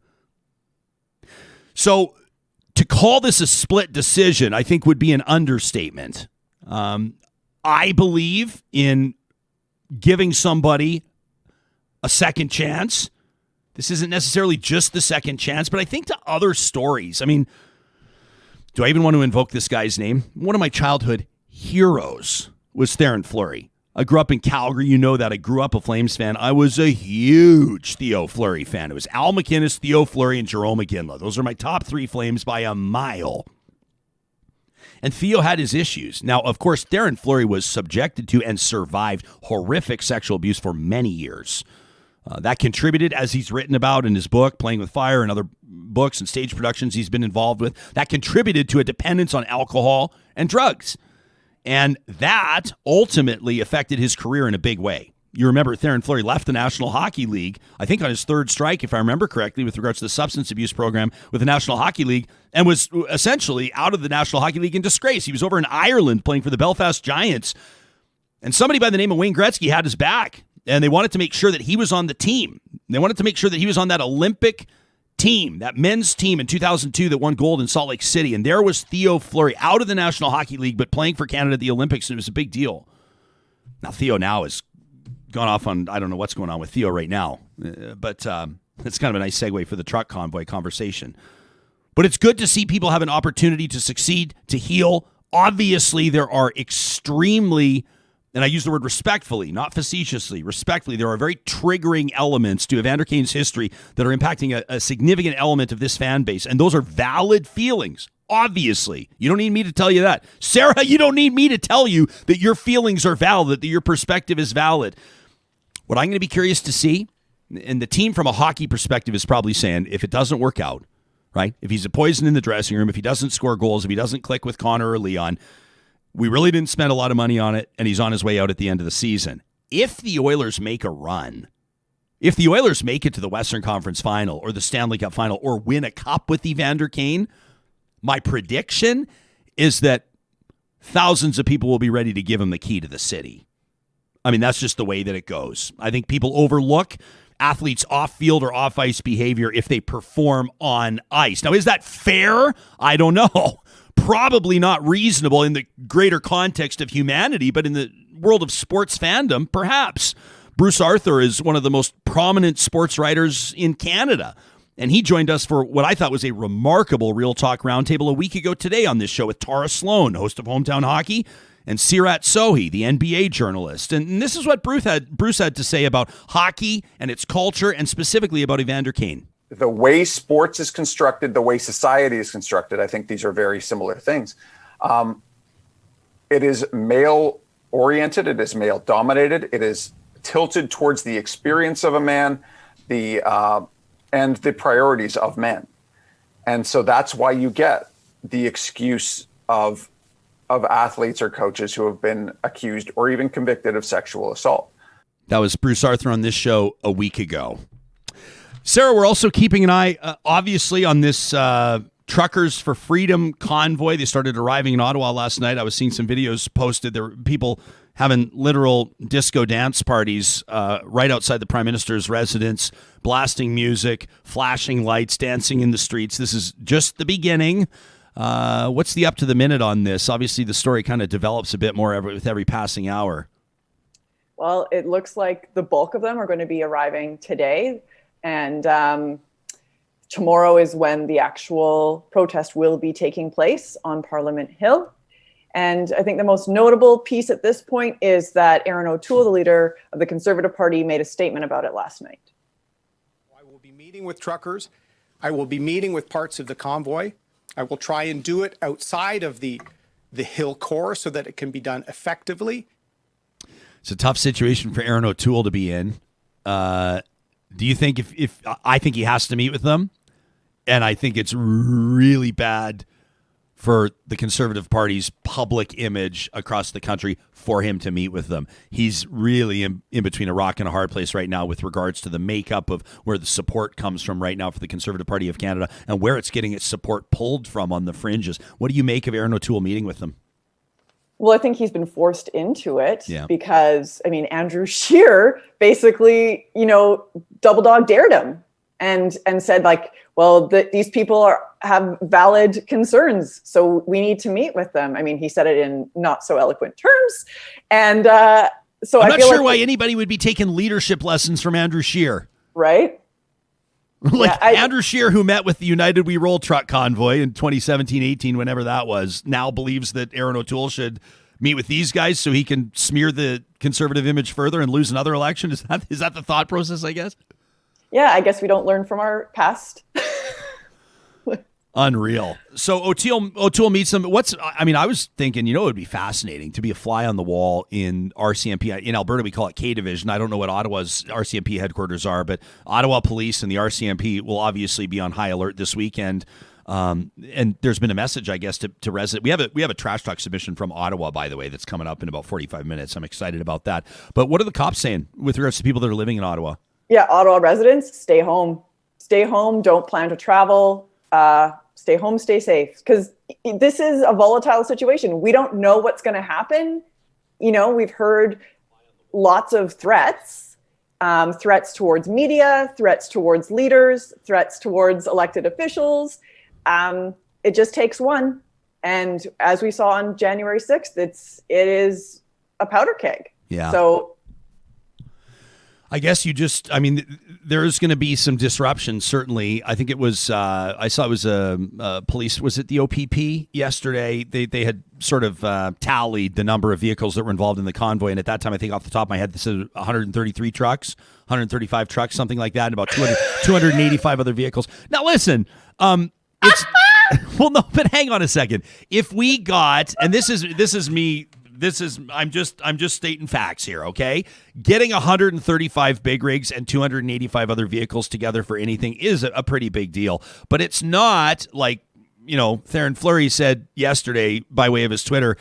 So to call this a split decision, I think would be an understatement. I believe in giving somebody a second chance. This isn't necessarily just the second chance, but I think to other stories. I mean, do I even want to invoke this guy's name? One of my childhood heroes was Theoren Fleury. I grew up in Calgary. You know that. I grew up a Flames fan. I was a huge Theo Fleury fan. It was Al McInnes, Theo Fleury, and Jerome McGinley. Those are my top three Flames by a mile. And Theo had his issues. Now, of course, Theoren Fleury was subjected to and survived horrific sexual abuse for many years. That contributed, as he's written about in his book, Playing with Fire, and other books and stage productions he's been involved with, that contributed to a dependence on alcohol and drugs. And that ultimately affected his career in a big way. You remember Theoren Fleury left the National Hockey League, I think on his third strike, if I remember correctly, with regards to the substance abuse program with the National Hockey League, and was essentially out of the National Hockey League in disgrace. He was over in Ireland playing for the Belfast Giants. And somebody by the name of Wayne Gretzky had his back. And they wanted to make sure that he was on the team. They wanted to make sure that he was on that Olympic team, that men's team in 2002 that won gold in Salt Lake City. And there was Theo Fleury out of the National Hockey League, but playing for Canada at the Olympics, and it was a big deal. Now, Theo now has gone off on, I don't know what's going on with Theo right now, but it's kind of a nice segue for the truck convoy conversation. But it's good to see people have an opportunity to succeed, to heal. Obviously, there are extremely, and I use the word respectfully, not facetiously, respectfully, there are very triggering elements to Evander Kane's history that are impacting a significant element of this fan base. And those are valid feelings, obviously. You don't need me to tell you that. Sarah, you don't need me to tell you that your feelings are valid, that your perspective is valid. What I'm going to be curious to see, and the team from a hockey perspective is probably saying, if it doesn't work out, right? If he's a poison in the dressing room, if he doesn't score goals, if he doesn't click with Connor or Leon, we really didn't spend a lot of money on it, and he's on his way out at the end of the season. If the Oilers make a run, if the Oilers make it to the Western Conference Final or the Stanley Cup Final or win a cup with Evander Kane, my prediction is that thousands of people will be ready to give him the key to the city. I mean, that's just the way that it goes. I think people overlook athletes off-field or off-ice behavior if they perform on ice. Now, is that fair? I don't know. Probably not reasonable in the greater context of humanity, but in the world of sports fandom, perhaps. Bruce Arthur is one of the most prominent sports writers in Canada, And he joined us for what I thought was a remarkable Real Talk Roundtable a week ago today on this show with Tara Sloan, host of Hometown Hockey, and Sirat Sohi, the NBA journalist. And this is what Bruce had to say about hockey and its culture, and specifically about Evander Kane. The way sports is constructed, the way society is constructed, I think these are very similar things. It is male-oriented. It is male-dominated. It is tilted towards the experience of a man, and the priorities of men. And so that's why you get the excuse of athletes or coaches who have been accused or even convicted of sexual assault. That was Bruce Arthur on this show a week ago. Sarah, we're also keeping an eye, obviously, on this Truckers for Freedom convoy. They started arriving in Ottawa last night. I was seeing some videos posted. There were people having literal disco dance parties right outside the Prime Minister's residence, blasting music, flashing lights, dancing in the streets. This is just the beginning. What's the up to the minute on this? Obviously, the story kind of develops a bit more with every passing hour. Well, it looks like the bulk of them are going to be arriving today. And tomorrow is when the actual protest will be taking place on Parliament Hill. And I think the most notable piece at this point is that Erin O'Toole, the leader of the Conservative Party, made a statement about it last night. I will be meeting with truckers. I will be meeting with parts of the convoy. I will try and do it outside of the Hill core so that it can be done effectively. It's a tough situation for Erin O'Toole to be in. Do you think if I think he has to meet with them, and I think it's really bad for the Conservative Party's public image across the country for him to meet with them. He's really in between a rock and a hard place right now with regards to the makeup of where the support comes from right now for the Conservative Party of Canada and where it's getting its support pulled from on the fringes. What do you make of Erin O'Toole meeting with them? Well, I think he's been forced into it because, Andrew Scheer basically, double dog dared him and said these people have valid concerns, so we need to meet with them. He said it in not so eloquent terms. And so I'm not sure why anybody would be taking leadership lessons from Andrew Scheer. Right? Andrew Scheer, who met with the United We Roll truck convoy in 2017-18, whenever that was, now believes that Erin O'Toole should meet with these guys so he can smear the Conservative image further and lose another election. Is that the thought process, I guess? Yeah, I guess we don't learn from our past. Unreal. So O'Toole meets them. I was thinking, it would be fascinating to be a fly on the wall in RCMP. In Alberta, we call it K Division. I don't know what Ottawa's RCMP headquarters are, but Ottawa Police and the RCMP will obviously be on high alert this weekend. And there's been a message, I guess, to residents. We have a Trash Talk submission from Ottawa, by the way, that's coming up in about 45 minutes. I'm excited about that. But what are the cops saying with regards to people that are living in Ottawa? Yeah, Ottawa residents, stay home. Stay home. Don't plan to travel. Stay home, stay safe, because this is a volatile situation. We don't know what's going to happen. We've heard lots of threats towards media, threats towards leaders, threats towards elected officials. It just takes one. And as we saw on January 6th, it is a powder keg. Yeah. So I guess there's going to be some disruption, certainly. I think it was, I saw it was police, was it the OPP yesterday? They had sort of tallied the number of vehicles that were involved in the convoy. And at that time, I think off the top of my head, this is 133 trucks, 135 trucks, something like that, and about 285 other vehicles. Now, listen, it's, well, no, but hang on a second. If we got, and I'm just stating facts here, okay? Getting 135 big rigs and 285 other vehicles together for anything is a pretty big deal. But it's not like, Theron Fleury said yesterday by way of his Twitter,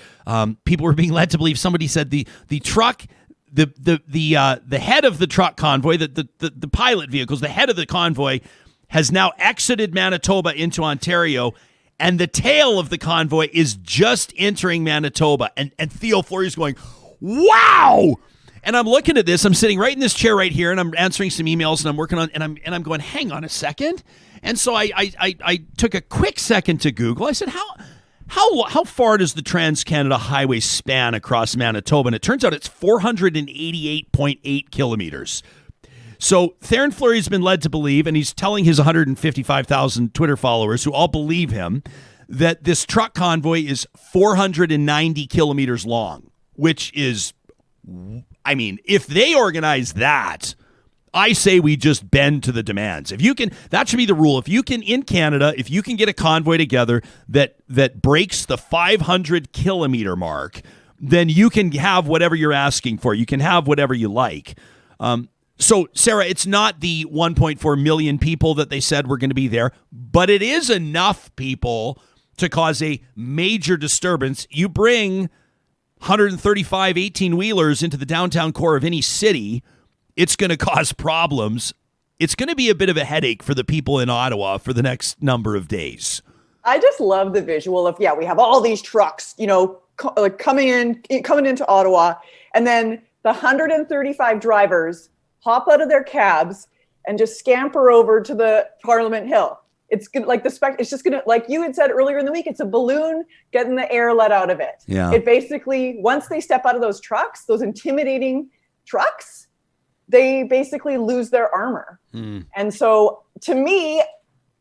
people were being led to believe, somebody said the truck, the head of the truck convoy, the pilot vehicles, the head of the convoy has now exited Manitoba into Ontario, and the tail of the convoy is just entering Manitoba. And Theo Fleury's going, wow! And I'm looking at this. I'm sitting right in this chair right here, and I'm answering some emails, and I'm working on, and I'm going, hang on a second. And so I took a quick second to Google. I said, how far does the Trans-Canada Highway span across Manitoba? And it turns out it's 488.8 kilometers. So Theron Fleury's been led to believe, and he's telling his 155,000 Twitter followers who all believe him, that this truck convoy is 490 kilometers long, which is, I mean, if they organize that, I say we just bend to the demands. If you can, that should be the rule. If you can, in Canada, if you can get a convoy together that breaks the 500 kilometer mark, then you can have whatever you're asking for. You can have whatever you like. So, Sarah, it's not the 1.4 million people that they said were going to be there, but it is enough people to cause a major disturbance. You bring 135 18-wheelers into the downtown core of any city, it's going to cause problems. It's going to be a bit of a headache for the people in Ottawa for the next number of days. I just love the visual of, we have all these trucks, coming into Ottawa, and then the 135 drivers hop out of their cabs and just scamper over to the Parliament Hill. It's gonna, it's just gonna, like you had said earlier in the week, it's a balloon getting the air let out of it. Yeah. It basically, once they step out of those trucks, those intimidating trucks, they basically lose their armor. And so, to me,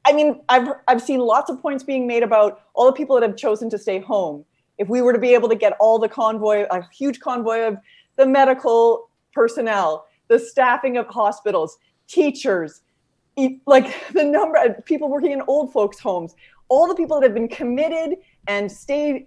I mean, I've seen lots of points being made about all the people that have chosen to stay home. If we were to be able to get all the convoy, a huge convoy of the medical personnel, the staffing of hospitals, teachers, like the number of people working in old folks' homes, all the people that have been committed and stayed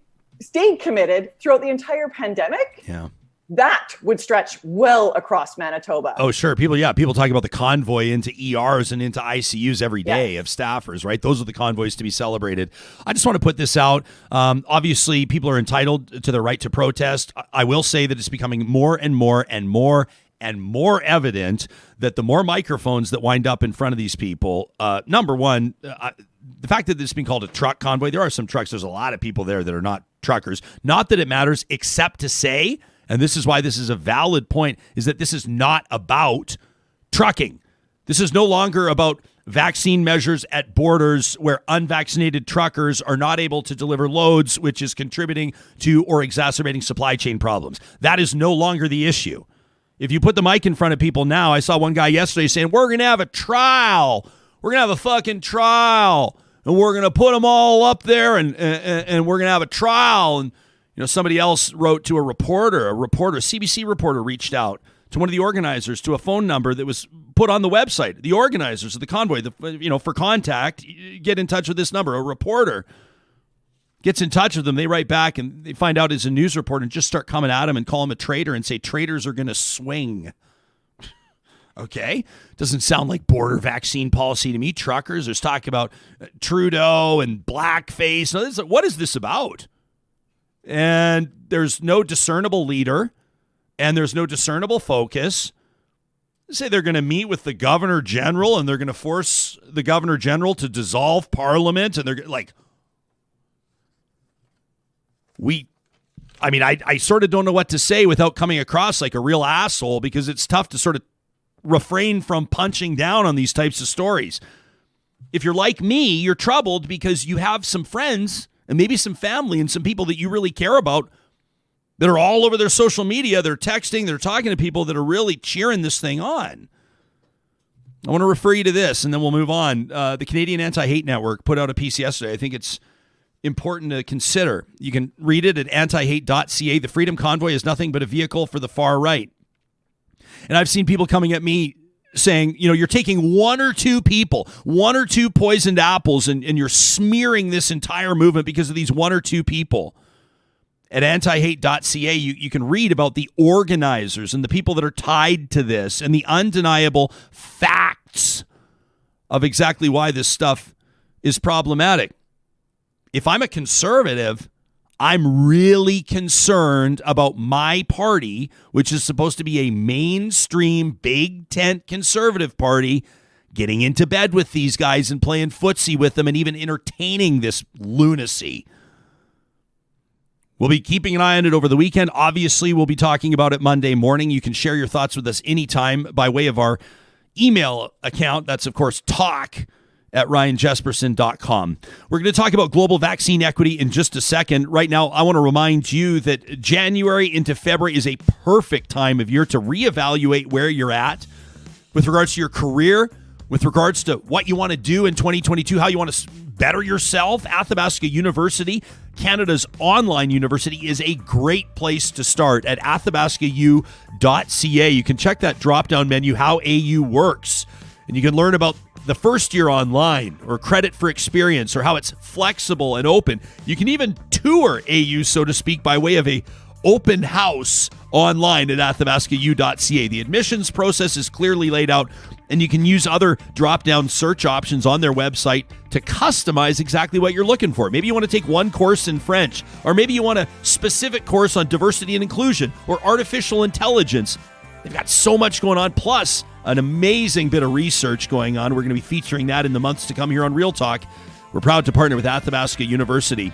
committed throughout the entire pandemic. Yeah. That would stretch well across Manitoba. Oh, sure. People talk about the convoy into ERs and into ICUs every day of staffers, right? Those are the convoys to be celebrated. I just want to put this out. Obviously, people are entitled to their right to protest. I will say that it's becoming more and more and more and more evident that the more microphones that wind up in front of these people, number one, the fact that this is being called a truck convoy, there are some trucks. There's a lot of people there that are not truckers. Not that it matters, except to say, and this is why this is a valid point, is that this is not about trucking. This is no longer about vaccine measures at borders where unvaccinated truckers are not able to deliver loads, which is contributing to or exacerbating supply chain problems. That is no longer the issue. If you put the mic in front of people now, I saw one guy yesterday saying, we're going to have a trial. We're going to have a fucking trial. And we're going to put them all up there and we're going to have a trial. And, somebody else wrote to a CBC reporter reached out to one of the organizers to a phone number that was put on the website. The organizers of the convoy, for contact, get in touch with this number. A reporter gets in touch with them. They write back and they find out it's a news report and just start coming at him and call him a traitor and say traitors are going to swing. Okay. Doesn't sound like border vaccine policy to me. Truckers, there's talk about Trudeau and blackface. Now, what is this about? And there's no discernible leader and there's no discernible focus. They say they're going to meet with the Governor General and they're going to force the Governor General to dissolve Parliament. And they're like, I sort of don't know what to say without coming across like a real asshole, because it's tough to sort of refrain from punching down on these types of stories. If you're like me, you're troubled because you have some friends and maybe some family and some people that you really care about that are all over their social media. They're texting, they're talking to people that are really cheering this thing on. I want to refer you to this, and then we'll move on. The Canadian Anti-Hate Network put out a piece yesterday. I think it's important to consider. You can read it at antihate.ca. The Freedom Convoy is nothing but a vehicle for the far right. And I've seen people coming at me saying, you're taking one or two people, one or two poisoned apples, and you're smearing this entire movement because of these one or two people. At antihate.ca, you can read about the organizers and the people that are tied to this and the undeniable facts of exactly why this stuff is problematic. If I'm a conservative, I'm really concerned about my party, which is supposed to be a mainstream, big tent conservative party, getting into bed with these guys and playing footsie with them and even entertaining this lunacy. We'll be keeping an eye on it over the weekend. Obviously, we'll be talking about it Monday morning. You can share your thoughts with us anytime by way of our email account. That's, of course, talk@ryanjesperson.com. We're going to talk about global vaccine equity in just a second. Right now, I want to remind you that January into February is a perfect time of year to reevaluate where you're at with regards to your career, with regards to what you want to do in 2022, how you want to better yourself, Athabasca University, Canada's online university, is a great place to start at athabascau.ca. You can check that drop-down menu, how AU works, and you can learn about the first year online or credit for experience or how it's flexible and open. You can even tour AU, so to speak, by way of a open house online at athabascau.ca. The admissions process is clearly laid out, and you can use other drop-down search options on their website to customize exactly what you're looking for. Maybe you want to take one course in French, or maybe you want a specific course on diversity and inclusion or artificial intelligence. They've got so much going on, plus an amazing bit of research going on. We're going to be featuring that in the months to come here on Real Talk. We're proud to partner with Athabasca University.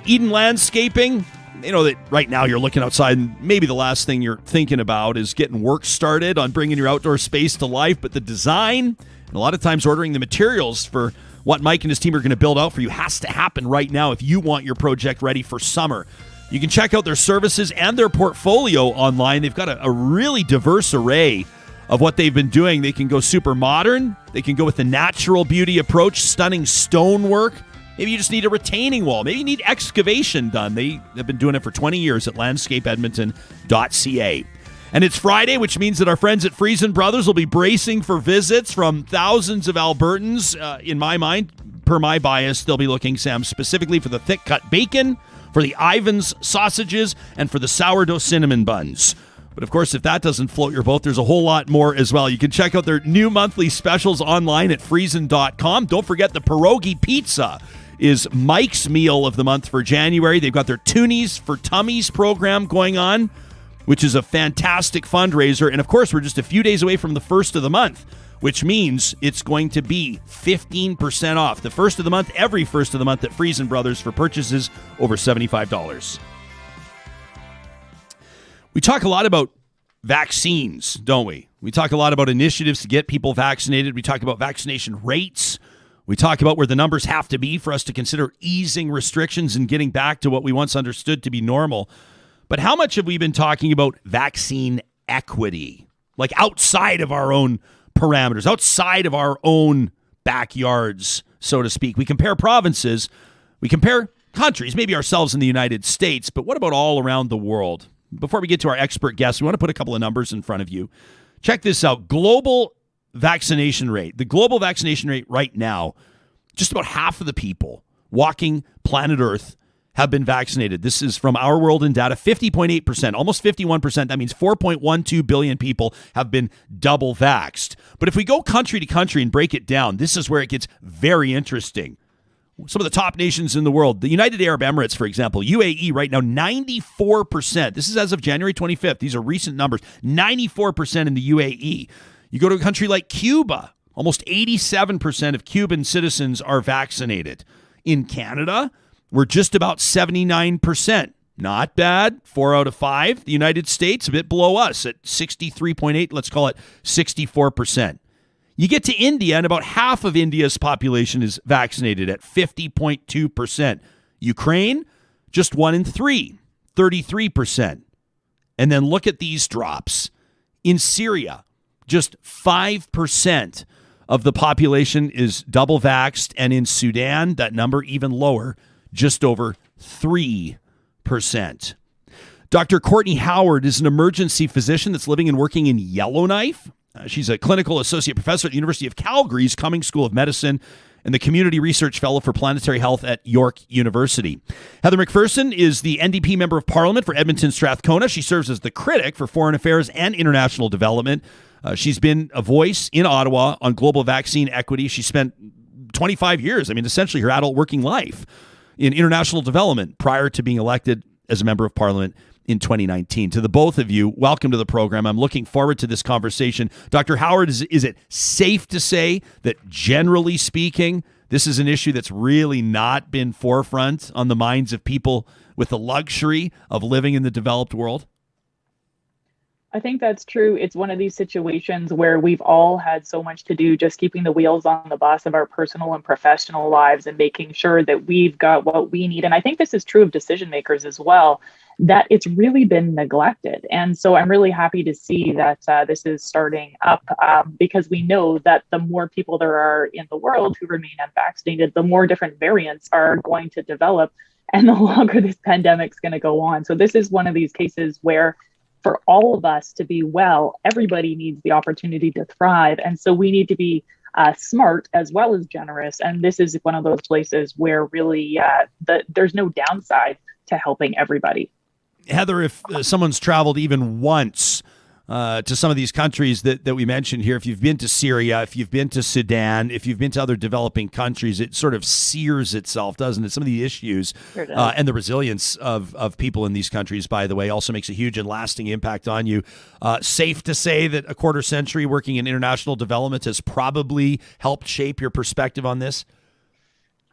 Eden Landscaping, you know that right now you're looking outside and maybe the last thing you're thinking about is getting work started on bringing your outdoor space to life, but the design and a lot of times ordering the materials for what Mike and his team are going to build out for you has to happen right now if you want your project ready for summer. You can check out their services and their portfolio online. They've got a really diverse array of what they've been doing. They can go super modern. They can go with the natural beauty approach, stunning stonework. Maybe you just need a retaining wall. Maybe you need excavation done. They have been doing it for 20 years at landscapeedmonton.ca. And it's Friday, which means that our friends at Friesen Brothers will be bracing for visits from thousands of Albertans. In my mind, per my bias, they'll be looking, Sam, specifically for the thick-cut bacon, for the Ivan's sausages, and for the sourdough cinnamon buns. But of course, if that doesn't float your boat, there's a whole lot more as well. You can check out their new monthly specials online at friesen.com. Don't forget the pierogi pizza is Mike's meal of the month for January. They've got their Toonies for Tummies program going on, which is a fantastic fundraiser. And of course, we're just a few days away from the first of the month, which means it's going to be 15% off the first of the month, every first of the month at Friesen Brothers for purchases over $75. We talk a lot about vaccines, don't we? We talk a lot about initiatives to get people vaccinated. We talk about vaccination rates. We talk about where the numbers have to be for us to consider easing restrictions and getting back to what we once understood to be normal. But how much have we been talking about vaccine equity? Like outside of our own parameters, outside of our own backyards, so to speak. We compare provinces, we compare countries, maybe ourselves in the United States, but what about all around the world? Before we get to our expert guests, we want to put a couple of numbers in front of you. Check this out. Global vaccination rate. The global vaccination rate right now, just about half of the people walking planet Earth have been vaccinated. This is from Our World in Data, 50.8%, almost 51%. That means 4.12 billion people have been double vaxxed. But if we go country to country and break it down, this is where it gets very interesting. Some of the top nations in the world, the United Arab Emirates, for example, UAE right now, 94%. This is as of January 25th. These are recent numbers. 94% in the UAE. You go to a country like Cuba, almost 87% of Cuban citizens are vaccinated. In Canada, we're just about 79%. Not bad. 4 out of 5. The United States, a bit below us at 63.8. Let's call it 64%. You get to India, and about half of India's population is vaccinated at 50.2%. Ukraine, just 1 in 3, 33%. And then look at these drops. In Syria, just 5% of the population is double vaxxed, and in Sudan, that number even lower, just over 3%. Dr. Courtney Howard is an emergency physician that's living and working in Yellowknife. She's a clinical associate professor at the University of Calgary's Cummings School of Medicine and the Community Research Fellow for Planetary Health at York University. Heather McPherson is the NDP Member of Parliament for Edmonton Strathcona. She serves as the critic for Foreign Affairs and International Development. She's been a voice in Ottawa on global vaccine equity. She spent 25 years, essentially her adult working life in international development prior to being elected as a Member of Parliament in 2019. To the both of you, welcome to the program. I'm looking forward to this conversation. Dr. Howard, is it safe to say that generally speaking, this is an issue that's really not been forefront on the minds of people with the luxury of living in the developed world? I think that's true. It's one of these situations where we've all had so much to do just keeping the wheels on the bus of our personal and professional lives and making sure that we've got what we need. And I think this is true of decision makers as well. that it's really been neglected. And so I'm really happy to see that this is starting up because we know that the more people there are in the world who remain unvaccinated, the more different variants are going to develop and the longer this pandemic's going to go on. So this is one of these cases where for all of us to be well, everybody needs the opportunity to thrive. And so we need to be smart as well as generous. And this is one of those places where really there's no downside to helping everybody. Heather, if someone's traveled even once to some of these countries that we mentioned here, if you've been to Syria, if you've been to Sudan, if you've been to other developing countries, it sort of sears itself, doesn't it? Some of the issues and the resilience of people in these countries, by the way, also makes a huge and lasting impact on you. Safe to say that a quarter century working in international development has probably helped shape your perspective on this?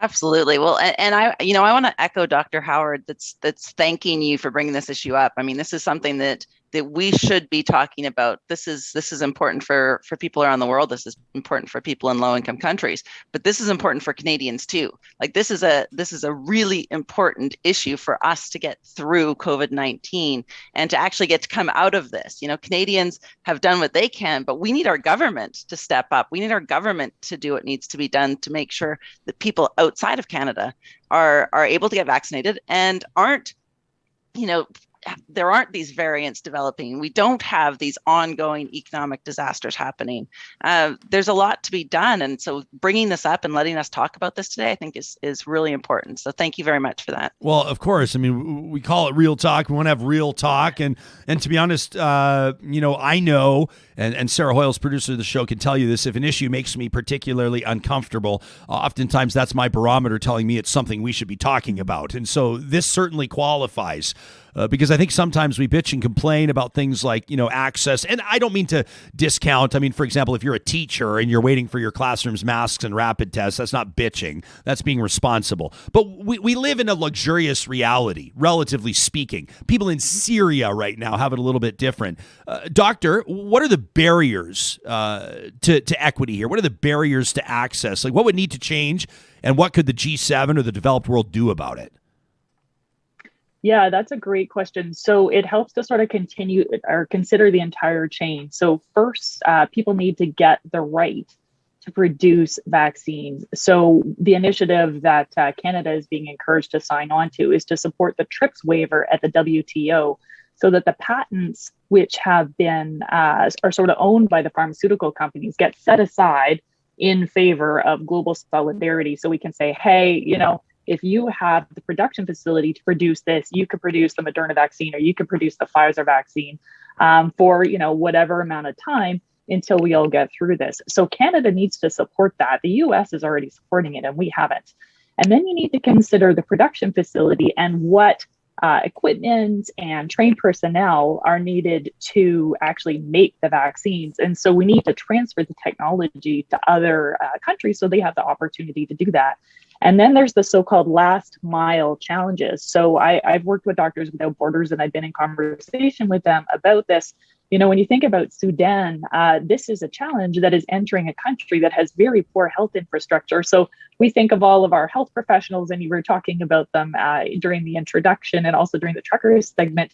Absolutely. Well, and I want to echo Dr. Howard that's thanking you for bringing this issue up. I mean, this is something that we should be talking about. This is important for people around the world. This is important for people in low-income countries, but this is important for Canadians too. Like this is a really important issue for us to get through COVID-19 and to actually get to come out of this. You know, Canadians have done what they can, but we need our government to step up. We need our government to do what needs to be done to make sure that people outside of Canada are able to get vaccinated and aren't, there aren't these variants developing. We don't have these ongoing economic disasters happening. There's a lot to be done. And so bringing this up and letting us talk about this today, I think is really important. So thank you very much for that. Well, of course. I mean, we call it real talk. We want to have real talk. And to be honest, I know, and Sarah Hoyles, producer of the show, can tell you this, if an issue makes me particularly uncomfortable, oftentimes that's my barometer telling me it's something we should be talking about. And so this certainly qualifies. Because I think sometimes we bitch and complain about things like, access. And I don't mean to discount. I mean, for example, if you're a teacher and you're waiting for your classroom's masks and rapid tests, that's not bitching. That's being responsible. But we live in a luxurious reality, relatively speaking. People in Syria right now have it a little bit different. Doctor, what are the barriers to equity here? What are the barriers to access? Like, what would need to change? And what could the G7 or the developed world do about it? Yeah, that's a great question. So it helps to sort of continue or consider the entire chain. So first, people need to get the right to produce vaccines. So the initiative that Canada is being encouraged to sign on to is to support the TRIPS waiver at the WTO so that the patents which have been are sort of owned by the pharmaceutical companies get set aside in favor of global solidarity. So we can say, hey, if you have the production facility to produce this, you could produce the Moderna vaccine or you could produce the Pfizer vaccine for, whatever amount of time until we all get through this. So Canada needs to support that. The US is already supporting it and we haven't. And then you need to consider the production facility and what equipment and trained personnel are needed to actually make the vaccines. And so we need to transfer the technology to other countries so they have the opportunity to do that. And then there's the so-called last mile challenges. So I've worked with Doctors Without Borders and I've been in conversation with them about this. When you think about Sudan, this is a challenge that is entering a country that has very poor health infrastructure. So we think of all of our health professionals, and you were talking about them during the introduction and also during the truckers segment.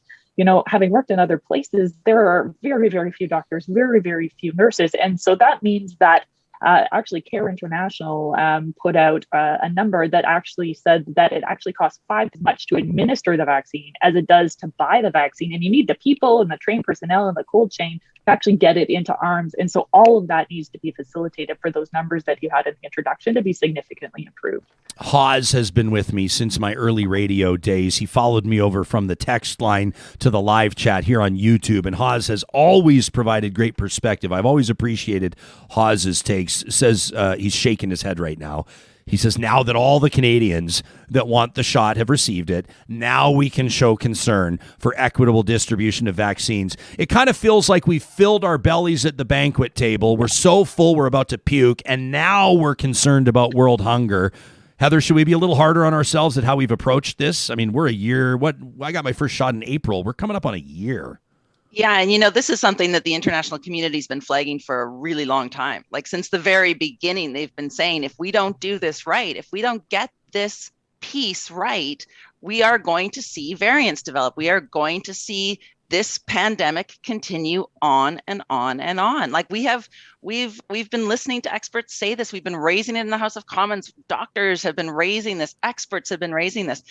Having worked in other places, there are very, very few doctors, very, very few nurses. And so that means that actually Care International put out a number that actually said that it actually costs 5 as much to administer the vaccine as it does to buy the vaccine. And you need the people and the trained personnel and the cold chain to actually get it into arms. And so all of that needs to be facilitated for those numbers that you had in the introduction to be significantly improved. Hawes has been with me since my early radio days. He followed me over from the text line to the live chat here on YouTube, and Hawes has always provided great perspective. I've always appreciated Hawes's takes. Says he's shaking his head right now. He says, now that all the Canadians that want the shot have received it, now we can show concern for equitable distribution of vaccines. It kind of feels like we filled our bellies at the banquet table. We're so full we're about to puke, and now we're concerned about world hunger. Heather, should we be a little harder on ourselves at how we've approached this? I mean, we're a year. I got my first shot in April. We're coming up on a year. Yeah. And, this is something that the international community has been flagging for a really long time. Like since the very beginning, they've been saying, if we don't do this right, if we don't get this piece right, we are going to see variants develop. We are going to see this pandemic continue on and on and on. Like we've been listening to experts say this. We've been raising it in the House of Commons. Doctors have been raising this. Experts have been raising this.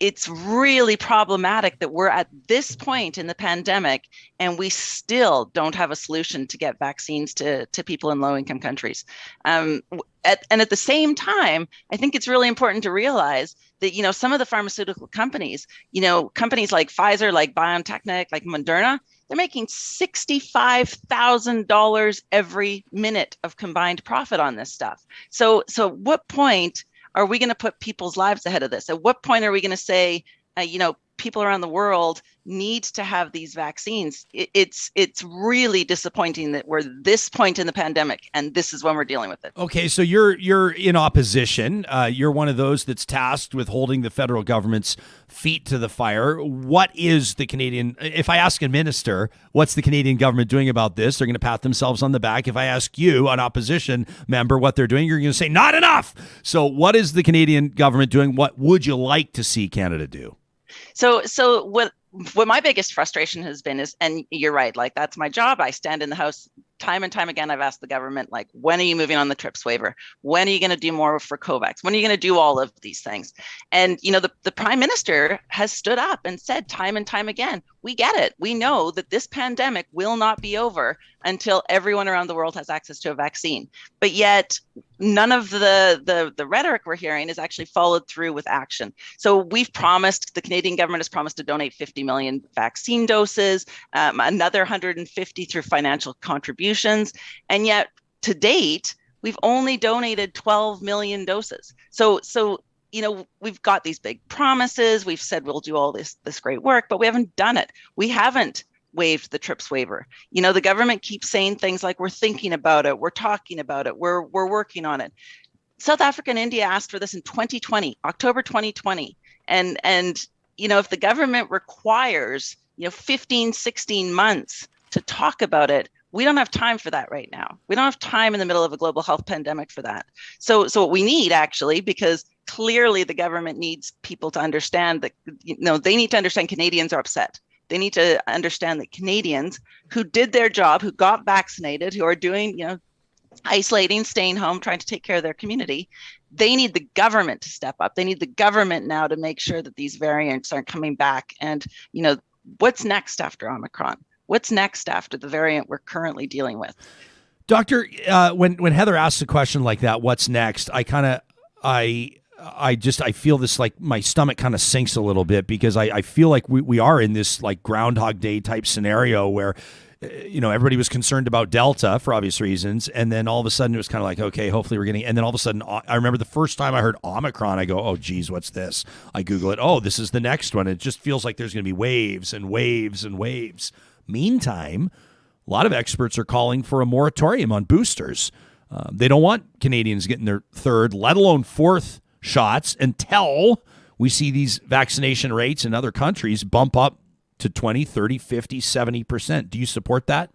It's really problematic that we're at this point in the pandemic and we still don't have a solution to get vaccines to people in low-income countries. And at the same time, I think it's really important to realize that, some of the pharmaceutical companies, companies like Pfizer, like BioNTech, like Moderna, they're making $65,000 every minute of combined profit on this stuff. So at what point are we going to put people's lives ahead of this? At what point are we going to say, people around the world need to have these vaccines? It's really disappointing that we're this point in the pandemic and this is when we're dealing with it. Okay, so you're in opposition. You're one of those that's tasked with holding the federal government's feet to the fire. What is the Canadian, if I ask a minister, what's the Canadian government doing about this? They're going to pat themselves on the back. If I ask you, an opposition member, what they're doing, you're going to say, not enough. So what is the Canadian government doing? What would you like to see Canada do? So what my biggest frustration has been is, and you're right, like that's my job. I stand in the House time and time again. I've asked the government, like, when are you moving on the TRIPS waiver? When are you going to do more for COVAX? When are you going to do all of these things? And, the Prime Minister has stood up and said time and time again, we get it. We know that this pandemic will not be over until everyone around the world has access to a vaccine. But yet none of the rhetoric we're hearing is actually followed through with action. So the Canadian government has promised to donate 50 million vaccine doses, another 150 through financial contributions. And yet to date, we've only donated 12 million doses. So we've got these big promises. We've said we'll do all this great work, but we haven't done it. We haven't waived the TRIPS waiver. The government keeps saying things like, we're thinking about it, we're talking about it, we're working on it. South Africa and India asked for this in 2020, October 2020. And if the government requires, 15, 16 months to talk about it, we don't have time for that right now. We don't have time in the middle of a global health pandemic for that. So what we need, actually, because clearly the government needs people to understand that, they need to understand Canadians are upset. They need to understand that Canadians who did their job, who got vaccinated, who are doing, isolating, staying home, trying to take care of their community, they need the government to step up. They need the government now to make sure that these variants aren't coming back. And, what's next after Omicron? What's next after the variant we're currently dealing with? Doctor, when Heather asks a question like that, what's next? I feel this, like my stomach kind of sinks a little bit, because I feel like we are in this like Groundhog Day type scenario where, everybody was concerned about Delta for obvious reasons. And then all of a sudden it was kind of like, okay, hopefully we're getting, and then all of a sudden I remember the first time I heard Omicron, I go, oh geez, what's this? I Google it. Oh, this is the next one. It just feels like there's going to be waves and waves and waves. Meantime, a lot of experts are calling for a moratorium on boosters. They don't want Canadians getting their third, let alone fourth shots until we see these vaccination rates in other countries bump up to 20, 30, 50, 70%. Do you support that?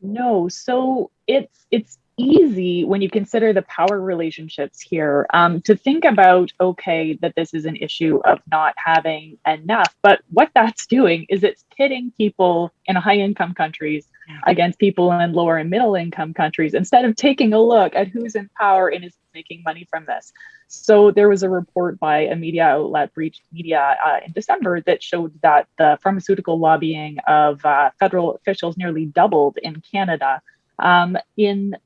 No. So it's easy when you consider the power relationships here to think about, okay, that this is an issue of not having enough. But what that's doing is it's pitting people in high income countries against people in lower and middle income countries, instead of taking a look at who's in power and is making money from this. So there was a report by a media outlet, Breach Media, in December that showed that the pharmaceutical lobbying of federal officials nearly doubled in Canada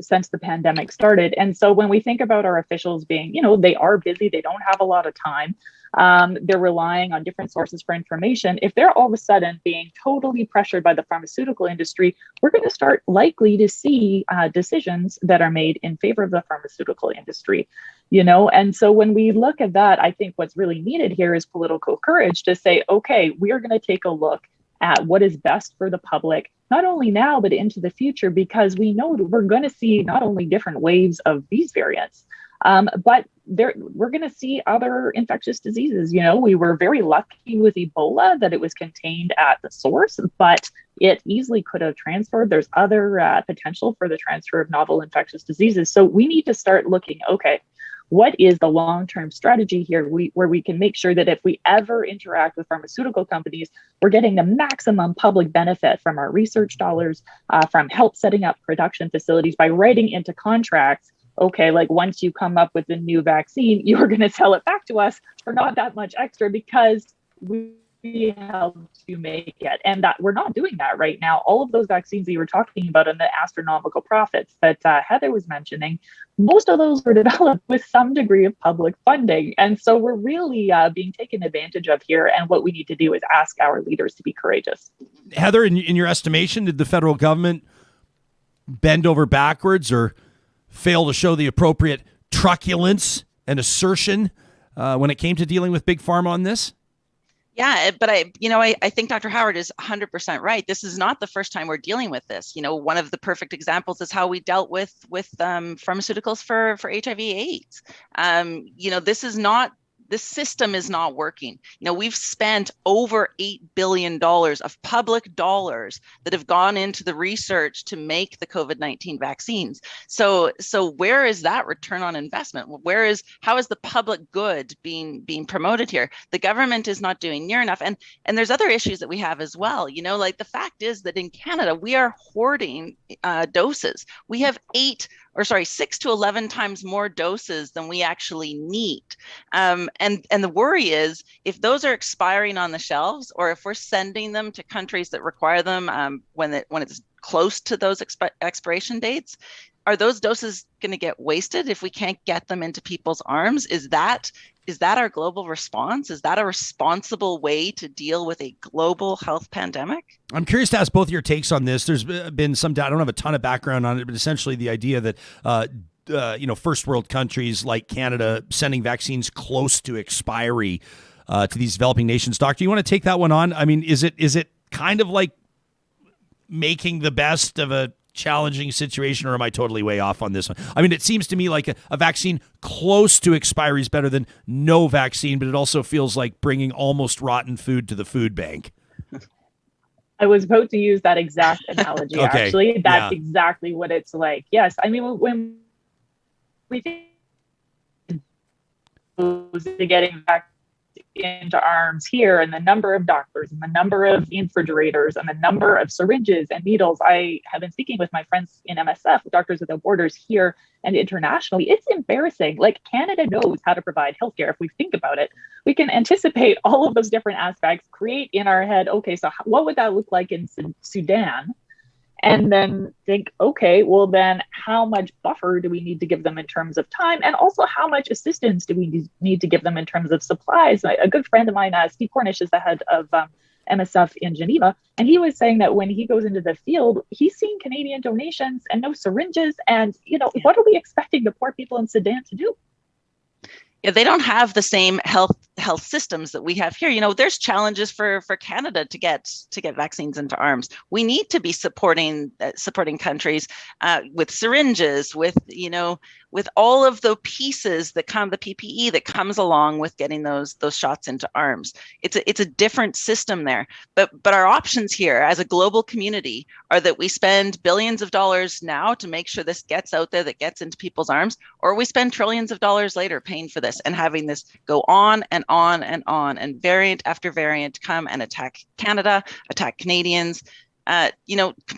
since the pandemic started. And so when we think about our officials being, they are busy, they don't have a lot of time, they're relying on different sources for information. If they're all of a sudden being totally pressured by the pharmaceutical industry, we're going to start likely to see decisions that are made in favor of the pharmaceutical industry, And so when we look at that, I think what's really needed here is political courage to say, okay, we are going to take a look at what is best for the public, not only now, but into the future, because we know that we're going to see not only different waves of these variants, but we're going to see other infectious diseases. We were very lucky with Ebola that it was contained at the source, but it easily could have transferred. There's other potential for the transfer of novel infectious diseases. So we need to start looking, okay, what is the long-term strategy here where we can make sure that if we ever interact with pharmaceutical companies, we're getting the maximum public benefit from our research dollars, from help setting up production facilities by writing into contracts, okay, like once you come up with a new vaccine, you're going to sell it back to us for not that much extra because we helped you make it. And that we're not doing that right now. All of those vaccines that you were talking about and the astronomical profits that Heather was mentioning, most of those were developed with some degree of public funding. And so we're really being taken advantage of here. And what we need to do is ask our leaders to be courageous. Heather, in your estimation, did the federal government bend over backwards or fail to show the appropriate truculence and assertion when it came to dealing with Big Pharma on this? Yeah, but I think Dr. Howard is 100% right. This is not the first time we're dealing with this. One of the perfect examples is how we dealt with pharmaceuticals for HIV/AIDS. This system is not working. We've spent over $8 billion of public dollars that have gone into the research to make the COVID-19 vaccines. So where is that return on investment? How is the public good being promoted here? The government is not doing near enough. And there's other issues that we have as well. Like the fact is that in Canada, we are hoarding doses. We have 6 to 11 times more doses than we actually need. And the worry is if those are expiring on the shelves, or if we're sending them to countries that require them when it's close to those expiration dates, are those doses going to get wasted if we can't get them into people's arms? Is that our global response? Is that a responsible way to deal with a global health pandemic? I'm curious to ask both of your takes on this. There's been some doubt. I don't have a ton of background on it, but essentially the idea that first world countries like Canada sending vaccines close to expiry to these developing nations. Doctor, you want to take that one on? I mean, is it kind of like making the best of a challenging situation, or am I totally way off on this one? I mean, it seems to me like a vaccine close to expiry is better than no vaccine, but it also feels like bringing almost rotten food to the food bank. I was about to use that exact analogy, Okay. actually. That's exactly what it's like. Yes. I mean, when we think to getting back into arms here, and the number of doctors and the number of refrigerators and the number of syringes and needles. I have been speaking with my friends in MSF, Doctors Without Borders, here and internationally. It's embarrassing. Like, Canada knows how to provide healthcare. If we think about it, we can anticipate all of those different aspects, create in our head, okay, so what would that look like in Sudan? And then think, okay, well then how much buffer do we need to give them in terms of time? And also how much assistance do we need to give them in terms of supplies? A good friend of mine, Steve Cornish, is the head of MSF in Geneva. And he was saying that when he goes into the field, he's seeing Canadian donations and no syringes. And, what are we expecting the poor people in Sudan to do? Yeah, they don't have the same health systems that we have here. There's challenges for Canada to get vaccines into arms. We need to be supporting countries with syringes, with all of the pieces that come, the PPE that comes along with getting those shots into arms. It's a different system there. But our options here as a global community are that we spend billions of dollars now to make sure this gets out there, that gets into people's arms, or we spend trillions of dollars later paying for this and having this go on and on and on, and variant after variant come and attack Canada, attack Canadians,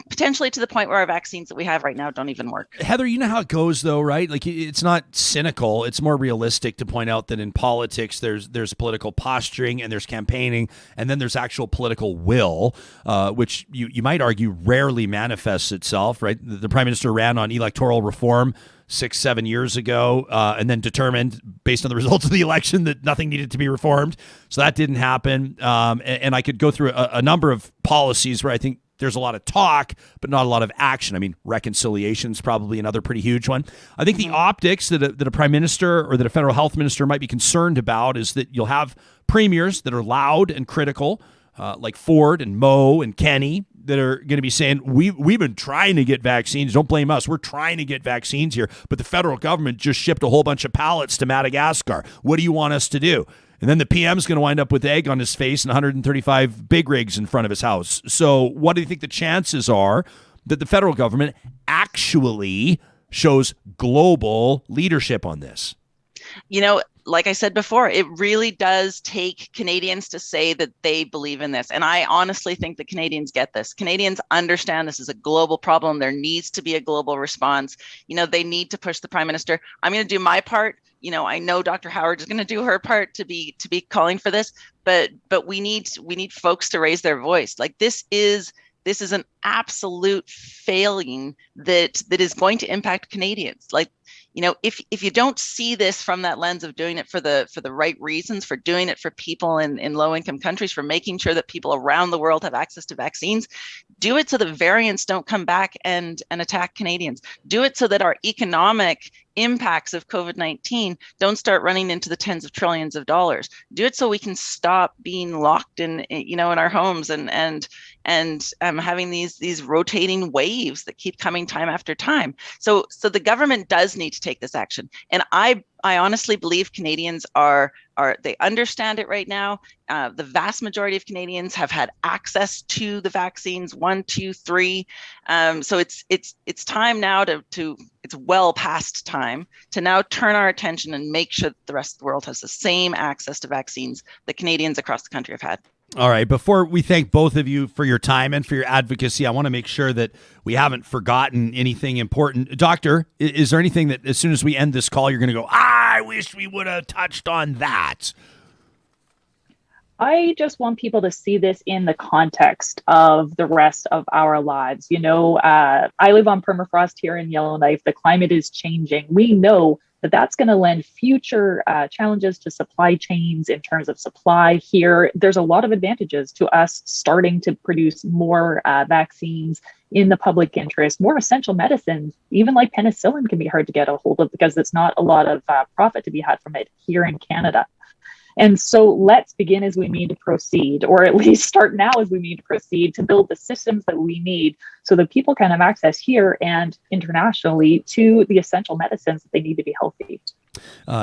potentially to the point where our vaccines that we have right now don't even work. Heather, you know how it goes though, right? Like, it's not cynical. It's more realistic to point out that in politics, there's political posturing and there's campaigning, and then there's actual political will, which you might argue rarely manifests itself, right? The Prime Minister ran on electoral reform 6-7 years ago, and then determined based on the results of the election that nothing needed to be reformed. So that didn't happen. And I could go through a number of policies where I think there's a lot of talk, but not a lot of action. I mean, reconciliation is probably another pretty huge one. I think the optics that a prime minister or that a federal health minister might be concerned about is that you'll have premiers that are loud and critical, like Ford and Moe and Kenny, that are going to be saying, we've been trying to get vaccines. Don't blame us. We're trying to get vaccines here, but the federal government just shipped a whole bunch of pallets to Madagascar. What do you want us to do? And then the PM's going to wind up with egg on his face and 135 big rigs in front of his house. So what do you think the chances are that the federal government actually shows global leadership on this? Like I said before, it really does take Canadians to say that they believe in this. And I honestly think that Canadians get this. Canadians understand this is a global problem. There needs to be a global response. They need to push the Prime Minister. I'm going to do my part. I know Dr. Howard is going to do her part to be calling for this, but we need folks to raise their voice. Like this is an absolute failing that is going to impact Canadians. Like, if you don't see this from that lens of doing it for the right reasons, for doing it for people in low income countries, for making sure that people around the world have access to vaccines, do it so that variants don't come back and attack Canadians. Do it so that our economic impacts of COVID-19 don't start running into the tens of trillions of dollars. Do it so we can stop being locked in our homes and having these rotating waves that keep coming time after time. So the government does need to take this action. And I honestly believe Canadians they understand it right now. The vast majority of Canadians have had access to the vaccines 1, 2, 3. So it's time now it's well past time to now turn our attention and make sure that the rest of the world has the same access to vaccines that Canadians across the country have had. All right. Before we thank both of you for your time and for your advocacy, I want to make sure that we haven't forgotten anything important. Doctor, is there anything that as soon as we end this call, you're going to go, I wish we would have touched on that? I just want people to see this in the context of the rest of our lives. I live on permafrost here in Yellowknife. The climate is changing. We know that that's going to lend future challenges to supply chains in terms of supply here. There's a lot of advantages to us starting to produce more vaccines in the public interest, more essential medicines, even like penicillin can be hard to get a hold of because it's not a lot of profit to be had from it here in Canada. And so let's begin as we mean to proceed, or at least start now as we mean to proceed to build the systems that we need so that people can have access here and internationally to the essential medicines that they need to be healthy.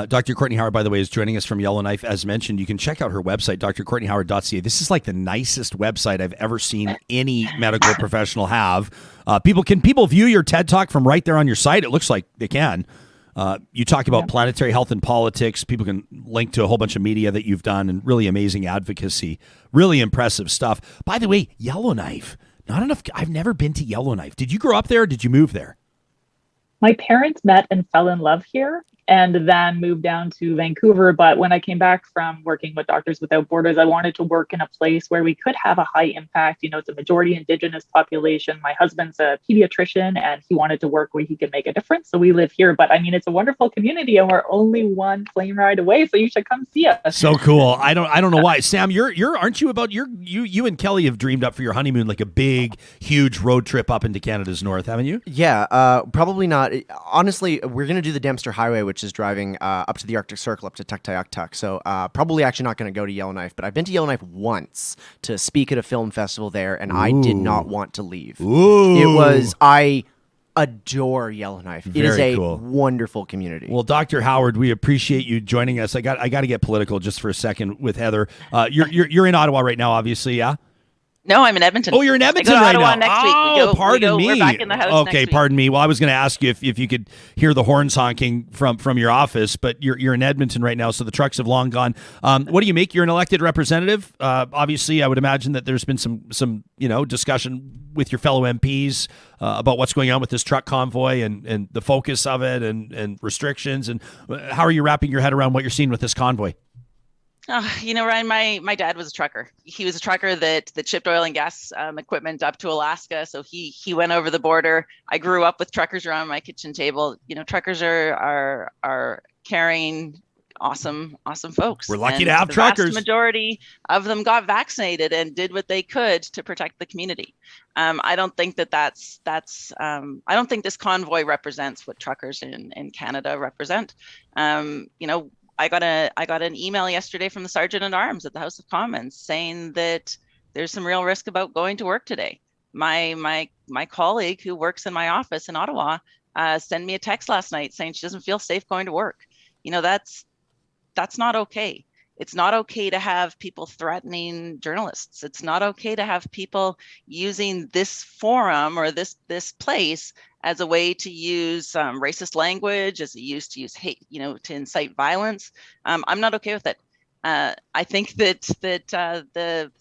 Dr. Courtney Howard, by the way, is joining us from Yellowknife. As mentioned, you can check out her website, drcourtneyhoward.ca. This is like the nicest website I've ever seen any medical professional have. Can people view your TED Talk from right there on your site? It looks like they can. You talk about planetary health and politics. People can link to a whole bunch of media that you've done and really amazing advocacy. Really impressive stuff. By the way, Yellowknife. Not enough. I've never been to Yellowknife. Did you grow up there or did you move there? My parents met and fell in love here and then moved down to Vancouver. But when I came back from working with Doctors Without Borders, I wanted to work in a place where we could have a high impact. It's a majority Indigenous population. My husband's a pediatrician and he wanted to work where he could make a difference. So we live here. But it's a wonderful community and we're only one plane ride away. So you should come see us. So cool. I don't know why. Sam, aren't you about you and Kelly have dreamed up for your honeymoon like a big, huge road trip up into Canada's north, haven't you? Yeah, probably not. Honestly, we're going to do the Dempster Highway, which is driving up to the Arctic Circle, up to Tuktoyaktuk. So probably actually not going to go to Yellowknife, but I've been to Yellowknife once to speak at a film festival there, and I did not want to leave. I adore Yellowknife. It is a wonderful community. Well, Dr. Howard, we appreciate you joining us. I got to get political just for a second with Heather. You're in Ottawa right now, obviously, yeah? No, I'm in Edmonton. Oh, you're in Edmonton right now. Next week. Pardon me. We're back in the house okay, pardon me. Well, I was going to ask you if you could hear the horns honking from your office, but you're in Edmonton right now, so the trucks have long gone. What do you make? You're an elected representative. Obviously, I would imagine that there's been some discussion with your fellow MPs about what's going on with this truck convoy and the focus of it and restrictions. And how are you wrapping your head around what you're seeing with this convoy? Ryan, my dad was a trucker. He was a trucker that shipped oil and gas equipment up to Alaska. So he went over the border. I grew up with truckers around my kitchen table. Truckers are carrying awesome folks. We're lucky to have truckers. The vast majority of them got vaccinated and did what they could to protect the community. I don't think that's I don't think this convoy represents what truckers in Canada represent. I got an email yesterday from the Sergeant at Arms at the House of Commons saying that there's some real risk about going to work today. My colleague who works in my office in Ottawa sent me a text last night saying she doesn't feel safe going to work. That's not okay. It's not okay to have people threatening journalists. It's not okay to have people using this forum or this place as a way to use racist language, as a use to use hate, to incite violence. I'm not okay with it. I think that the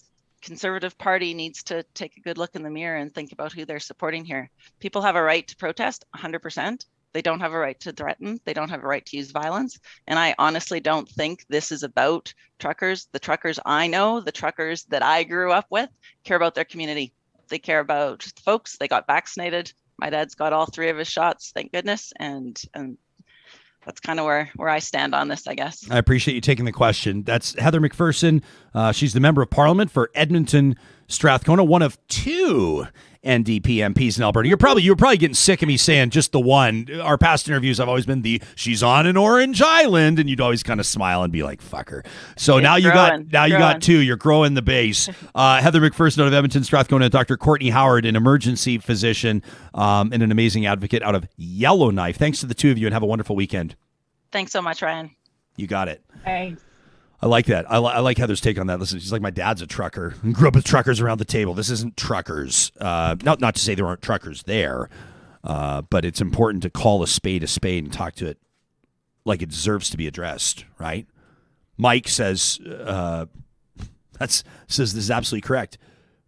Conservative Party needs to take a good look in the mirror and think about who they're supporting here. People have a right to protest, 100%. They don't have a right to threaten. They don't have a right to use violence. And I honestly don't think this is about truckers. The truckers I know, the truckers that I grew up with, care about their community. They care about folks. They got vaccinated. My dad's got all 3 of his shots, thank goodness. And that's kind of where I stand on this, I guess. I appreciate you taking the question. That's Heather McPherson. She's the member of parliament for Edmonton Strathcona, one of 2 NDP MPs in Alberta. You're probably getting sick of me saying just the one. Our past interviews have always been she's on an Orange Island, and you'd always kind of smile and be like, fuck her. So now you got 2. You're growing the base. Heather McPherson out of Edmonton Strathcona, Dr. Courtney Howard, an emergency physician and an amazing advocate out of Yellowknife. Thanks to the 2 of you, and have a wonderful weekend. Thanks so much, Ryan. You got it. Thanks. I like that. I like Heather's take on that. Listen, she's like, my dad's a trucker. I grew up with truckers around the table. This isn't truckers. Not to say there aren't truckers there, but it's important to call a spade and talk to it like it deserves to be addressed, right? Mike says, this is absolutely correct.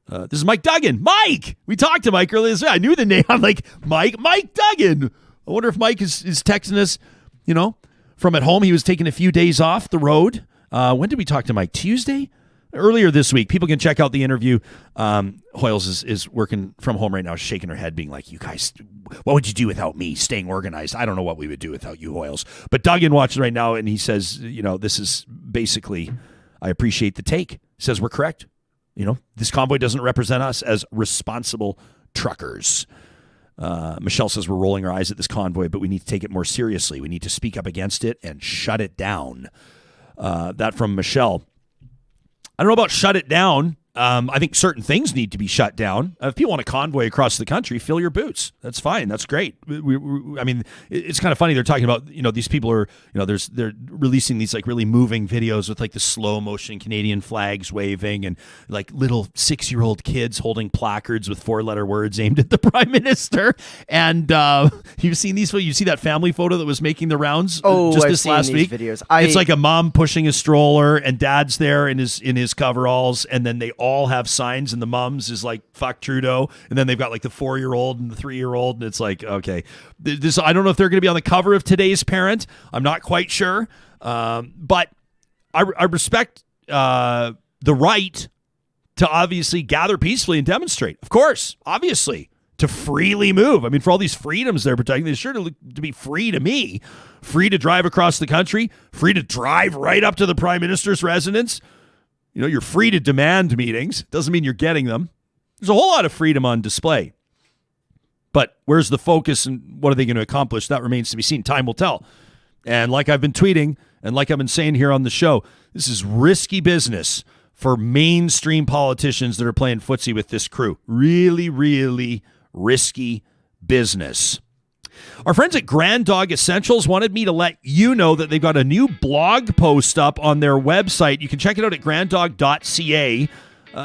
This is Mike Duggan. Mike! We talked to Mike earlier this week. I knew the name. I'm like, Mike Duggan. I wonder if Mike is texting us, from at home. He was taking a few days off the road. When did we talk to Mike? Tuesday? Earlier this week. People can check out the interview. Hoyles is working from home right now, shaking her head, being like, you guys, what would you do without me staying organized? I don't know what we would do without you, Hoyles. But Duggan watches right now, and he says, this is basically, I appreciate the take. He says we're correct. This convoy doesn't represent us as responsible truckers. Michelle says we're rolling our eyes at this convoy, but we need to take it more seriously. We need to speak up against it and shut it down. That from Michelle. I don't know about shut it down. I think certain things need to be shut down. If people want a convoy across the country, fill your boots. That's fine. That's great. I mean, it's kind of funny. They're talking about, these people are, they're releasing these like really moving videos with like the slow motion Canadian flags waving and like little 6-year-old kids holding placards with 4-letter words aimed at the Prime Minister. And you've seen these. You see that family photo that was making the rounds just this last week. Videos. It's like a mom pushing a stroller and dad's there in his coveralls, and then they all have signs, and the mom's is like fuck Trudeau, and then they've got like the 4-year-old and the 3-year-old, and it's like, okay, this, I don't know if they're going to be on the cover of Today's Parent. I'm not quite sure, but I respect the right to obviously gather peacefully and demonstrate, of course, obviously, to freely move. I mean, for all these freedoms they're protecting, they're sure to be free to me, free to drive across the country, free to drive right up to the Prime Minister's residence. You're free to demand meetings. Doesn't mean you're getting them. There's a whole lot of freedom on display. But where's the focus and what are they going to accomplish? That remains to be seen. Time will tell. And like I've been tweeting and like I've been saying here on the show, this is risky business for mainstream politicians that are playing footsie with this crew. Really, really risky business. Our friends at Grand Dog Essentials wanted me to let you know that they've got a new blog post up on their website. You can check it out at granddog.ca.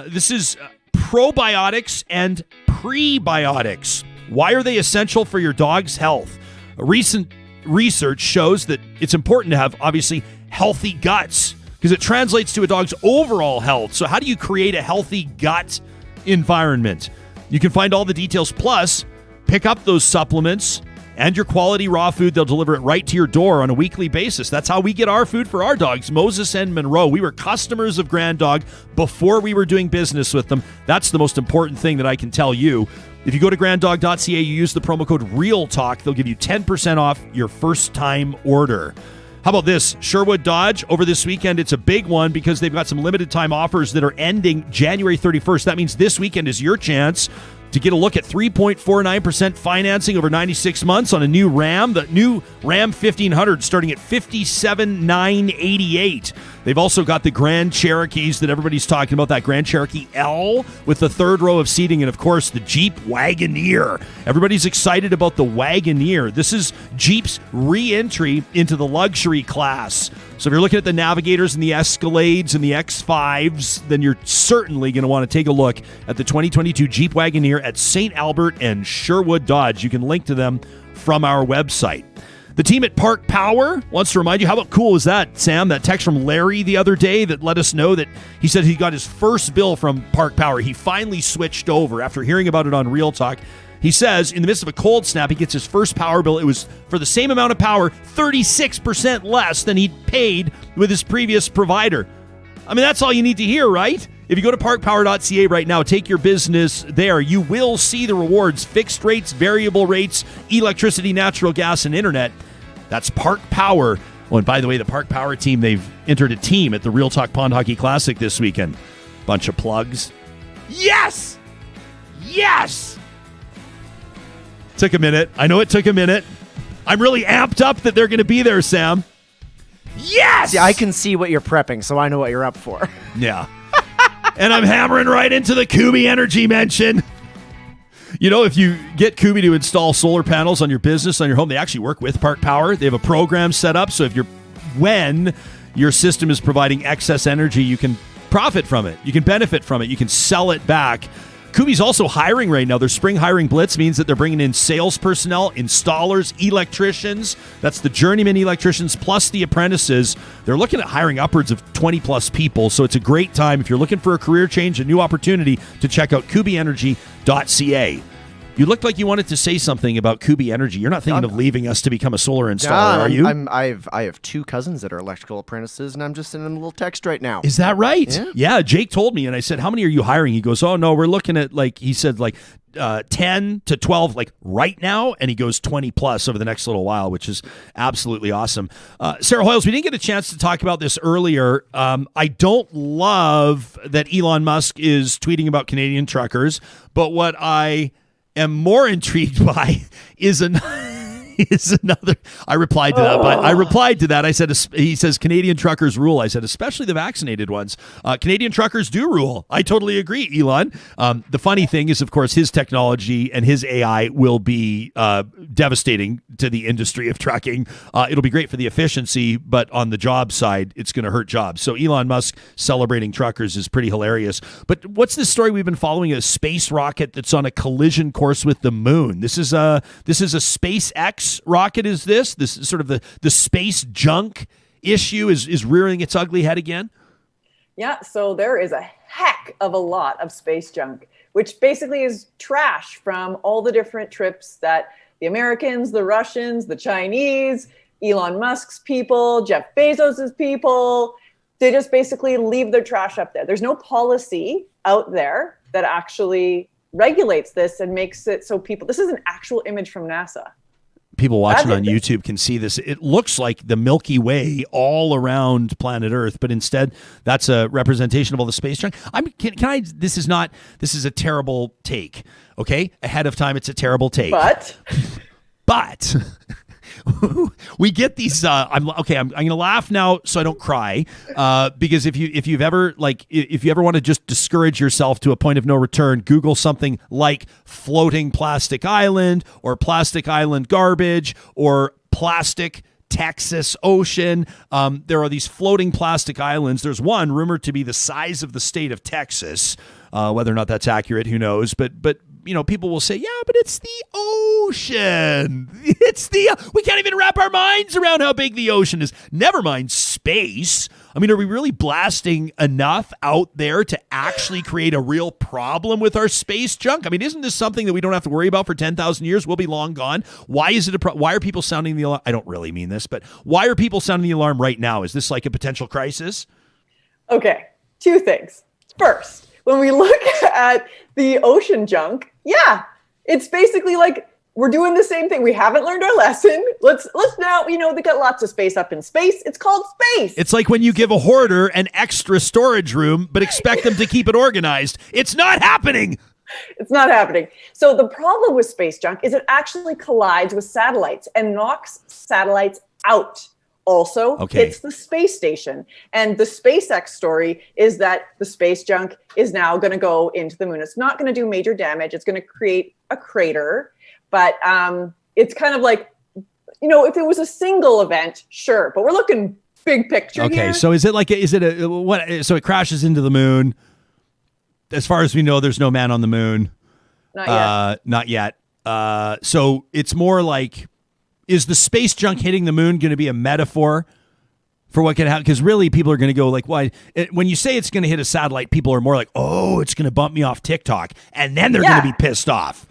This is probiotics and prebiotics. Why are they essential for your dog's health? Recent research shows that it's important to have, obviously, healthy guts because it translates to a dog's overall health. So how do you create a healthy gut environment? You can find all the details, plus pick up those supplements and your quality raw food. They'll deliver it right to your door on a weekly basis. That's how we get our food for our dogs. Moses and Monroe, we were customers of Grand Dog before we were doing business with them. That's the most important thing that I can tell you. If you go to granddog.ca, you use the promo code REALTALK, they'll give you 10% off your first time order. How about this? Sherwood Dodge, over this weekend, it's a big one because they've got some limited time offers that are ending January 31st. That means this weekend is your chance to get a look at 3.49% financing over 96 months on a new Ram, the new Ram 1500 starting at $57,988. They've also got the Grand Cherokees that everybody's talking about, that Grand Cherokee L with the 3rd row of seating, and of course the Jeep Wagoneer. Everybody's excited about the Wagoneer. This is Jeep's re-entry into the luxury class. So if you're looking at the Navigators and the Escalades and the X5s, then you're certainly going to want to take a look at the 2022 Jeep Wagoneer at St. Albert and Sherwood Dodge. You can link to them from our website. The team at Park Power wants to remind you, how about cool is that, Sam? That text from Larry the other day that let us know that he said he got his first bill from Park Power. He finally switched over after hearing about it on Real Talk. He says in the midst of a cold snap, he gets his first power bill. It was for the same amount of power, 36% less than he'd paid with his previous provider. I mean, that's all you need to hear, right? If you go to parkpower.ca right now, take your business there. You will see the rewards: fixed rates, variable rates, electricity, natural gas, and internet. That's Park Power. Oh, and by the way, the Park Power team, they've entered a team at the Real Talk Pond Hockey Classic this weekend. Bunch of plugs. Yes! Yes! Took a minute. I know it took a minute. I'm really amped up that they're going to be there, Sam. Yes! Yeah, I can see what you're prepping, so I know what you're up for. Yeah. And I'm hammering right into the Kubi Energy mention. You know, if you get Kubi to install solar panels on your business, on your home, they actually work with Park Power. They have a program set up, so when your system is providing excess energy, you can profit from it. You can benefit from it. You can sell it back. Kubi's also hiring right now. Their spring hiring blitz means that they're bringing in sales personnel, installers, electricians. That's the journeyman electricians plus the apprentices. They're looking at hiring upwards of 20 plus people. So it's a great time if you're looking for a career change, a new opportunity, to check out kubienergy.ca. You looked like you wanted to say something about Kubi Energy. You're not thinking of leaving us to become a solar installer, are you? I have two cousins that are electrical apprentices, and I'm just sending them a little text right now. Is that right? Yeah, Jake told me, and I said, how many are you hiring? He goes, oh, no, we're looking at, 10 to 12, right now, and he goes 20 plus over the next little while, which is absolutely awesome. Sarah Hoyles, we didn't get a chance to talk about this earlier. I don't love that Elon Musk is tweeting about Canadian truckers, but what I am more intrigued by is another. I replied to that. But I replied to that. I said, he says Canadian truckers rule. I said, especially the vaccinated ones. Canadian truckers do rule. I totally agree, Elon. The funny thing is, of course, his technology and his AI will be devastating to the industry of trucking. It'll be great for the efficiency, but on the job side, it's going to hurt jobs. So Elon Musk celebrating truckers is pretty hilarious. But what's this story we've been following? A space rocket that's on a collision course with the moon. This is a SpaceX rocket. Is this sort of the space junk issue is rearing its ugly head again? Yeah, so there is a heck of a lot of space junk, which basically is trash from all the different trips that the Americans, the Russians, the Chinese, Elon Musk's people, Jeff Bezos's people, they just basically leave their trash up there. There's no policy out there that actually regulates this and makes it so people, this is an actual image from NASA. People watching on YouTube can see this. It looks like the Milky Way all around planet Earth, but instead that's a representation of all the space junk. This is a terrible take. Okay. Ahead of time, it's a terrible take. But we get these. I'm going to laugh now so I don't cry. Because if you ever want to just discourage yourself to a point of no return, Google something like floating plastic island or plastic island garbage or plastic Texas ocean. There are these floating plastic islands. There's one rumored to be the size of the state of Texas. Whether or not that's accurate, who knows? But people will say, yeah, but it's the ocean. We can't even wrap our minds around how big the ocean is. Never mind space. I mean, are we really blasting enough out there to actually create a real problem with our space junk? I mean, isn't this something that we don't have to worry about for 10,000 years? We'll be long gone. Why is it why are people sounding the alarm? I don't really mean this, but why are people sounding the alarm right now? Is this like a potential crisis? Okay, two things. First, when we look at the ocean junk, yeah, it's basically like we're doing the same thing. We haven't learned our lesson. Let's now, they got lots of space up in space. It's called space. It's like when you give a hoarder an extra storage room, but expect them to keep it organized. It's not happening. It's not happening. So the problem with space junk is it actually collides with satellites and knocks satellites out. Also hits the space station. And the SpaceX story is that the space junk is now going to go into the moon. It's not going to do major damage. It's going to create a crater. But it's kind of like, if it was a single event, sure. But we're looking big picture. Okay, here. so is it what? So it crashes into the moon. As far as we know, there's no man on the moon. Not yet. So it's more like, is the space junk hitting the moon going to be a metaphor for what can happen? Because really, people are going to go like, why? When you say it's going to hit a satellite, people are more like, oh, it's going to bump me off TikTok. And then they're going to be pissed off.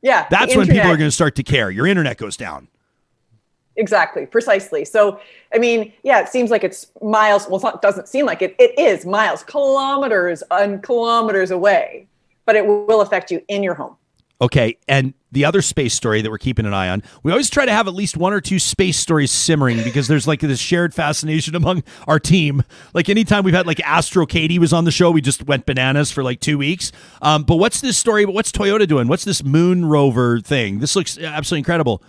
Yeah. That's when people are going to start to care. Your internet goes down. Exactly, precisely. So, I mean, yeah, it seems like it's miles. Well, it doesn't seem like it. It is miles, kilometers and kilometers away, but it will affect you in your home. Okay, and the other space story that we're keeping an eye on, we always try to have at least one or two space stories simmering because there's like this shared fascination among our team. Like anytime we've had like Astro Katie was on the show, we just went bananas for like 2 weeks. But what's this story? What's Toyota doing? What's this moon rover thing? This looks absolutely incredible.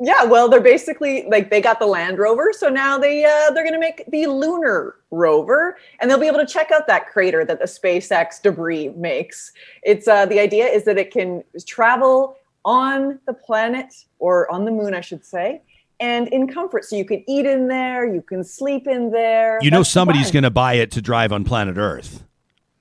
Yeah, well, they're basically like they got the Land Rover, so now they're going to make the Lunar Rover, and they'll be able to check out that crater that the SpaceX debris makes. It's the idea is that it can travel on the planet or on the moon, I should say, and in comfort. So you can eat in there, you can sleep in there. You know somebody's going to buy it to drive on planet Earth.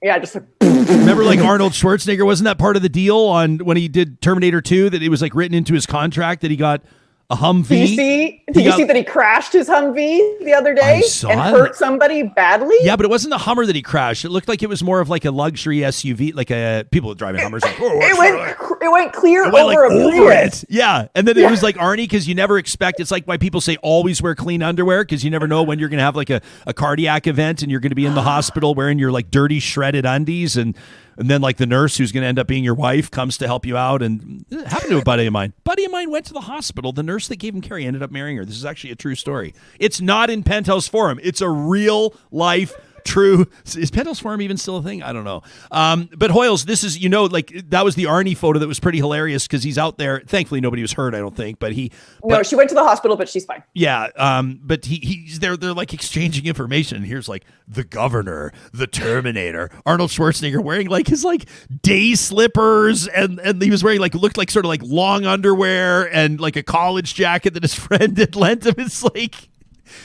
Yeah, just like remember like Arnold Schwarzenegger, wasn't that part of the deal on when he did Terminator 2 that it was like written into his contract that he got a Humvee? Did you see that he crashed his Humvee the other day and hurt somebody badly? Yeah, but it wasn't a Hummer that he crashed. It looked like it was more of like a luxury SUV, like a people driving Hummers. Like, it went clear it went over like a over Prius. it. Yeah, and then it was like Arnie because you never expect. It's like why people say always wear clean underwear because you never know when you're going to have like a cardiac event and you're going to be in the hospital wearing your like dirty shredded undies and then like the nurse who's going to end up being your wife comes to help you out. And it happened to a buddy of mine. Buddy of mine went to the hospital. The nurse that gave him care ended up marrying her. This is actually a true story. It's not in Penthouse Forum. It's a real life true. Is Penthouse Forum even still a thing? I don't know. But Hoyles, this is, like that was the Arnie photo that was pretty hilarious because he's out there. Thankfully, nobody was hurt, I don't think. But no, she went to the hospital, but she's fine. Yeah. But he's there. They're like exchanging information. And here's like the governor, the Terminator, Arnold Schwarzenegger wearing like his like day slippers. And he was wearing looked like sort of like long underwear and like a college jacket that his friend had lent him. It's like,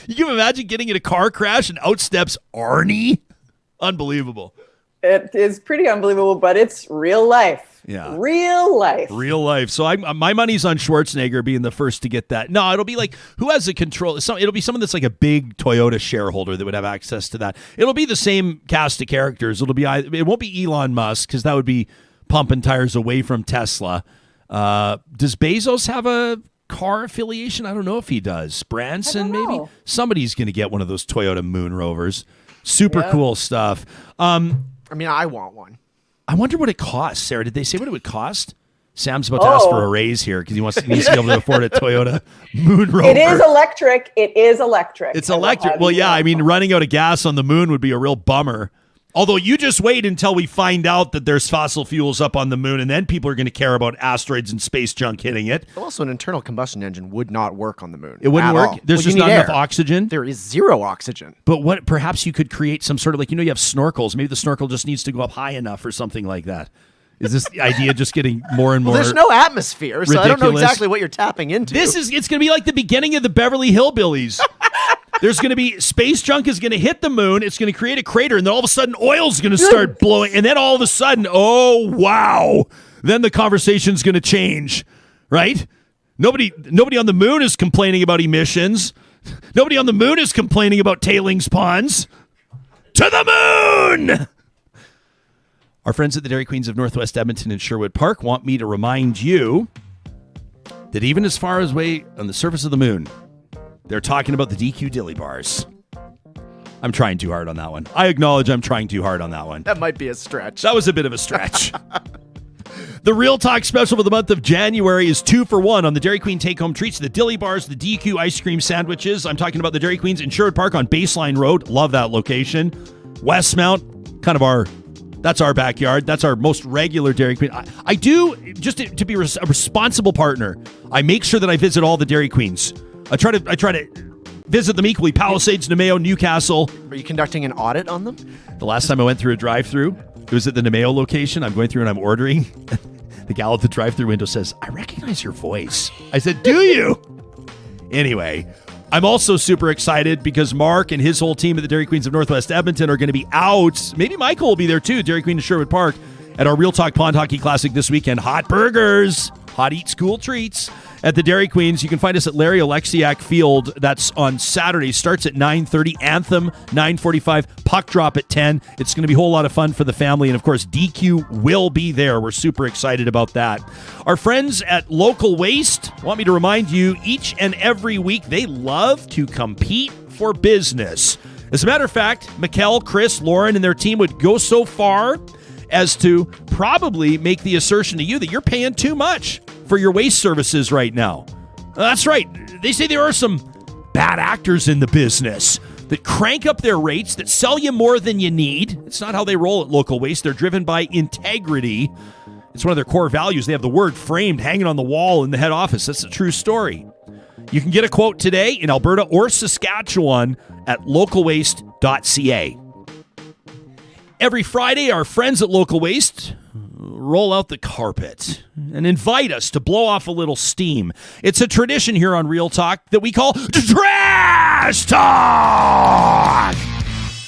you can imagine getting in a car crash and out steps Arnie. Unbelievable. It is pretty unbelievable, but it's real life. Yeah. Real life. Real life. So my money's on Schwarzenegger being the first to get that. No, it'll be like, who has the control? It'll be someone that's like a big Toyota shareholder that would have access to that. It'll be the same cast of characters. It won't be Elon Musk because that would be pumping tires away from Tesla. Does Bezos have a car affiliation? I don't know if he does. Branson, maybe? Somebody's going to get one of those Toyota Moon Rovers. Super cool stuff. I mean, I want one. I wonder what it costs. Sarah, did they say what it would cost? Sam's about to ask for a raise here because he needs to be able to afford a Toyota Moon Rover. It is electric. It's electric. Well, yeah, I mean, running out of gas on the moon would be a real bummer. Although you just wait until we find out that there's fossil fuels up on the moon, and then people are going to care about asteroids and space junk hitting it. Also, an internal combustion engine would not work on the moon. It wouldn't work? All. There's just not enough oxygen? There is zero oxygen. But perhaps you could create some sort of you have snorkels. Maybe the snorkel just needs to go up high enough or something like that. Is this idea just getting more and more there's no atmosphere, so ridiculous? I don't know exactly what you're tapping into. It's going to be like the beginning of the Beverly Hillbillies. There's going to be space junk is going to hit the moon. It's going to create a crater, and then all of a sudden oil's going to start blowing. And then all of a sudden, oh, wow. Then the conversation's going to change, right? Nobody on the moon is complaining about emissions. Nobody on the moon is complaining about tailings ponds. To the moon! Our friends at the Dairy Queens of Northwest Edmonton and Sherwood Park want me to remind you that even as far away on the surface of the moon, they're talking about the DQ Dilly Bars. I'm trying too hard on that one. I acknowledge I'm trying too hard on that one. That might be a stretch. That was a bit of a stretch. The Real Talk special for the month of January is 2 for 1 on the Dairy Queen take-home treats, the Dilly Bars, the DQ ice cream sandwiches. I'm talking about the Dairy Queens in Sherwood Park on Baseline Road. Love that location. Westmount, kind of that's our backyard. That's our most regular Dairy Queen. I do, just to be a responsible partner, I make sure that I visit all the Dairy Queens. I try to visit them equally. Palisades, Nemeo, Newcastle. Are you conducting an audit on them? The last time I went through a drive-thru, it was at the Nemeo location. I'm going through and I'm ordering. The gal at the drive-thru window says, "I recognize your voice." I said, "Do you?" Anyway, I'm also super excited because Mark and his whole team at the Dairy Queens of Northwest Edmonton are going to be out. Maybe Michael will be there too, Dairy Queen in Sherwood Park, at our Real Talk Pond Hockey Classic this weekend. Hot burgers, hot eats, cool treats at the Dairy Queens. You can find us at Larry Alexiak Field. That's on Saturday. Starts at 9:30. Anthem, 9:45. Puck drop at 10. It's going to be a whole lot of fun for the family. And, of course, DQ will be there. We're super excited about that. Our friends at Local Waste want me to remind you each and every week they love to compete for business. As a matter of fact, Mikkel, Chris, Lauren, and their team would go so far as to probably make the assertion to you that you're paying too much for your waste services right now. That's right. They say there are some bad actors in the business that crank up their rates, that sell you more than you need. It's not how they roll at Local Waste. They're driven by integrity. It's one of their core values. They have the word framed hanging on the wall in the head office. That's a true story. You can get a quote today in Alberta or Saskatchewan at localwaste.ca. Every Friday, our friends at Local Waste roll out the carpet and invite us to blow off a little steam. It's a tradition here on Real Talk that we call Trash Talk.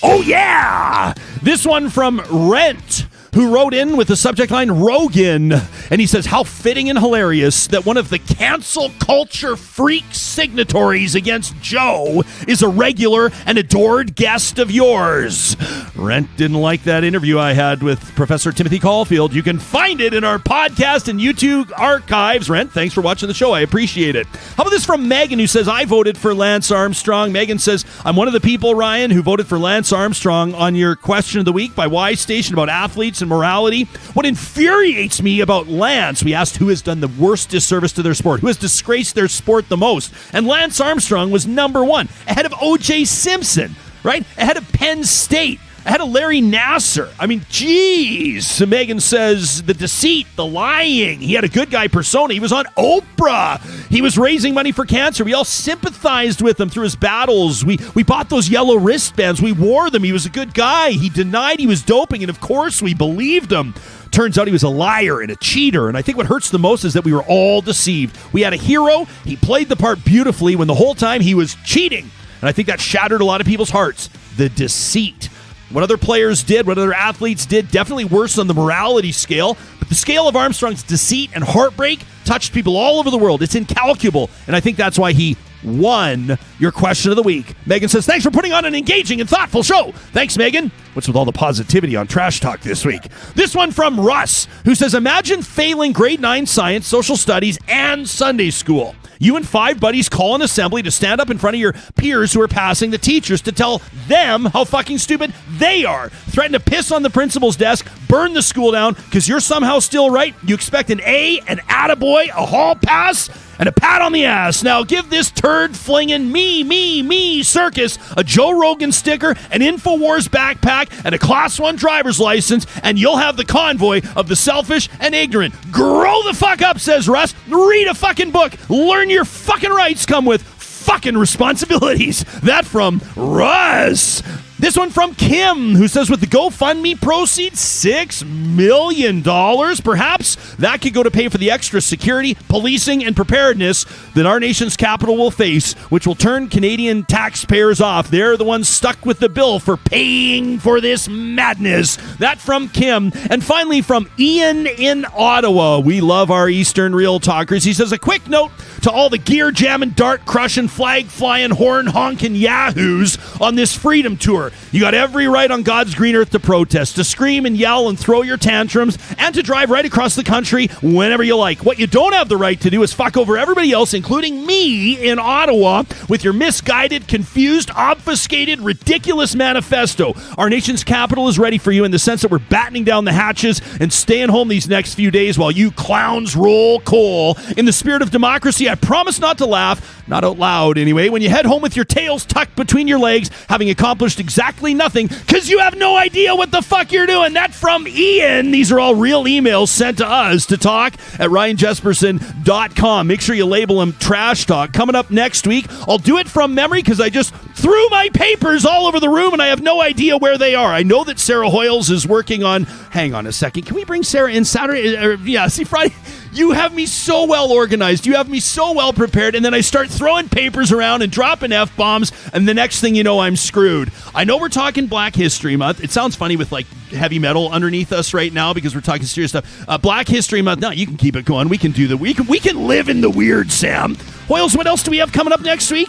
Oh, yeah. This one from Rent, who wrote in with the subject line Rogan. And he says, how fitting and hilarious that one of the cancel culture freak signatories against Joe is a regular and adored guest of yours. Rent didn't like that interview I had with Professor Timothy Caulfield. You can find it in our podcast and YouTube archives. Rent, thanks for watching the show. I appreciate it. How about this from Megan, who says, I voted for Lance Armstrong. Megan says, I'm one of the people, Ryan, who voted for Lance Armstrong on your question of the week by Y Station about athletes and morality. What infuriates me about Lance, we asked who has done the worst disservice to their sport, who has disgraced their sport the most. And Lance Armstrong was number one, ahead of O.J. Simpson, right? Ahead of Penn State, ahead of Larry Nassar. I mean, geez. Megan says the deceit, the lying. He had a good guy persona. He was on Oprah. He was raising money for cancer. We all sympathized with him through his battles. We bought those yellow wristbands. We wore them. He was a good guy. He denied he was doping, and of course we believed him. Turns out he was a liar and a cheater, and I think what hurts the most is that we were all deceived. We had a hero. He played the part beautifully when the whole time he was cheating, and I think that shattered a lot of people's hearts. The deceit. What other players did, what other athletes did, definitely worse on the morality scale, but the scale of Armstrong's deceit and heartbreak touched people all over the world. It's incalculable, and I think that's why he won your question of the week. Megan says, thanks for putting on an engaging and thoughtful show. Thanks, Megan. What's with all the positivity on Trash Talk this week? This one from Russ, who says, imagine failing grade 9 science, social studies, and Sunday school. You and 5 buddies call an assembly to stand up in front of your peers who are passing the teachers to tell them how fucking stupid they are. Threaten to piss on the principal's desk, burn the school down because you're somehow still right. You expect an A, an attaboy, a hall pass, and a pat on the ass. Now give this turd-flinging me circus a Joe Rogan sticker, an InfoWars backpack, and a Class 1 driver's license, and you'll have the convoy of the selfish and ignorant. Grow the fuck up, says Russ. Read a fucking book. Learn your fucking rights come with fucking responsibilities. That from Russ. This one from Kim, who says with the GoFundMe proceeds, $6 million, perhaps that could go to pay for the extra security, policing, and preparedness that our nation's capital will face, which will turn Canadian taxpayers off. They're the ones stuck with the bill for paying for this madness. That from Kim. And finally from Ian in Ottawa. We love our Eastern Real Talkers. He says, a quick note to all the gear jamming, dart crushing, flag flying, horn honking yahoos on this freedom tour. You got every right on God's green earth to protest, to scream and yell and throw your tantrums, and to drive right across the country whenever you like. What you don't have the right to do is fuck over everybody else, including me in Ottawa, with your misguided, confused, obfuscated, ridiculous manifesto. Our nation's capital is ready for you in the sense that we're battening down the hatches and staying home these next few days while you clowns roll coal. In the spirit of democracy, I promise not to laugh, not out loud anyway, when you head home with your tails tucked between your legs, having accomplished exactly nothing, because you have no idea what the fuck you're doing. That from Ian. These are all real emails sent to us to talk at RyanJesperson.com. Make sure you label them Trash Talk. Coming up next week, I'll do it from memory because I just threw my papers all over the room and I have no idea where they are. I know that Sarah Hoyles is working on, hang on a second, can we bring Sarah in Saturday? See, Friday? You have me so well organized. You have me so well prepared. And then I start throwing papers around and dropping F-bombs. And the next thing you know, I'm screwed. I know we're talking Black History Month. It sounds funny with like heavy metal underneath us right now because we're talking serious stuff. Black History Month. No, you can keep it going. We can do that. We can live in the weird, Sam. Hoyles, what else do we have coming up next week?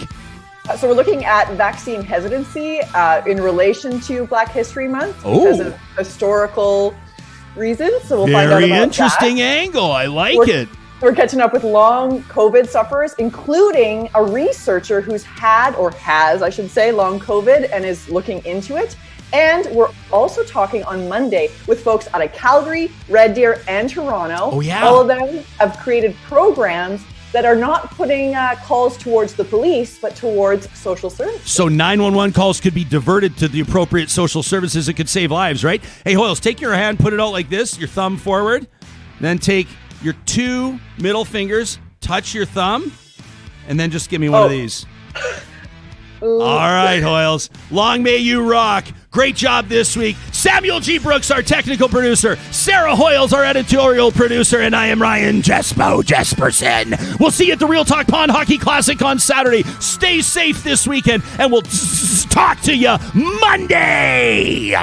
So we're looking at vaccine hesitancy in relation to Black History Month because of historical reasons. So we'll find out about Very interesting that. angle. I like it. We're catching up with long COVID sufferers, including a researcher who's had, or has, I should say, long COVID and is looking into it. And we're also talking on Monday with folks out of Calgary, Red Deer, and Toronto. Oh, yeah. All of them have created programs that are not putting calls towards the police, but towards social services. So 911 calls could be diverted to the appropriate social services. It could save lives, right? Hey, Hoyles, take your hand, put it out like this, your thumb forward, then take your 2 middle fingers, touch your thumb, and then just give me one of these. All right, Hoyles. Long may you rock. Great job this week. Samuel G. Brooks, our technical producer. Sarah Hoyles, our editorial producer. And I am Ryan Jesperson. We'll see you at the Real Talk Pond Hockey Classic on Saturday. Stay safe this weekend, and we'll talk to you Monday.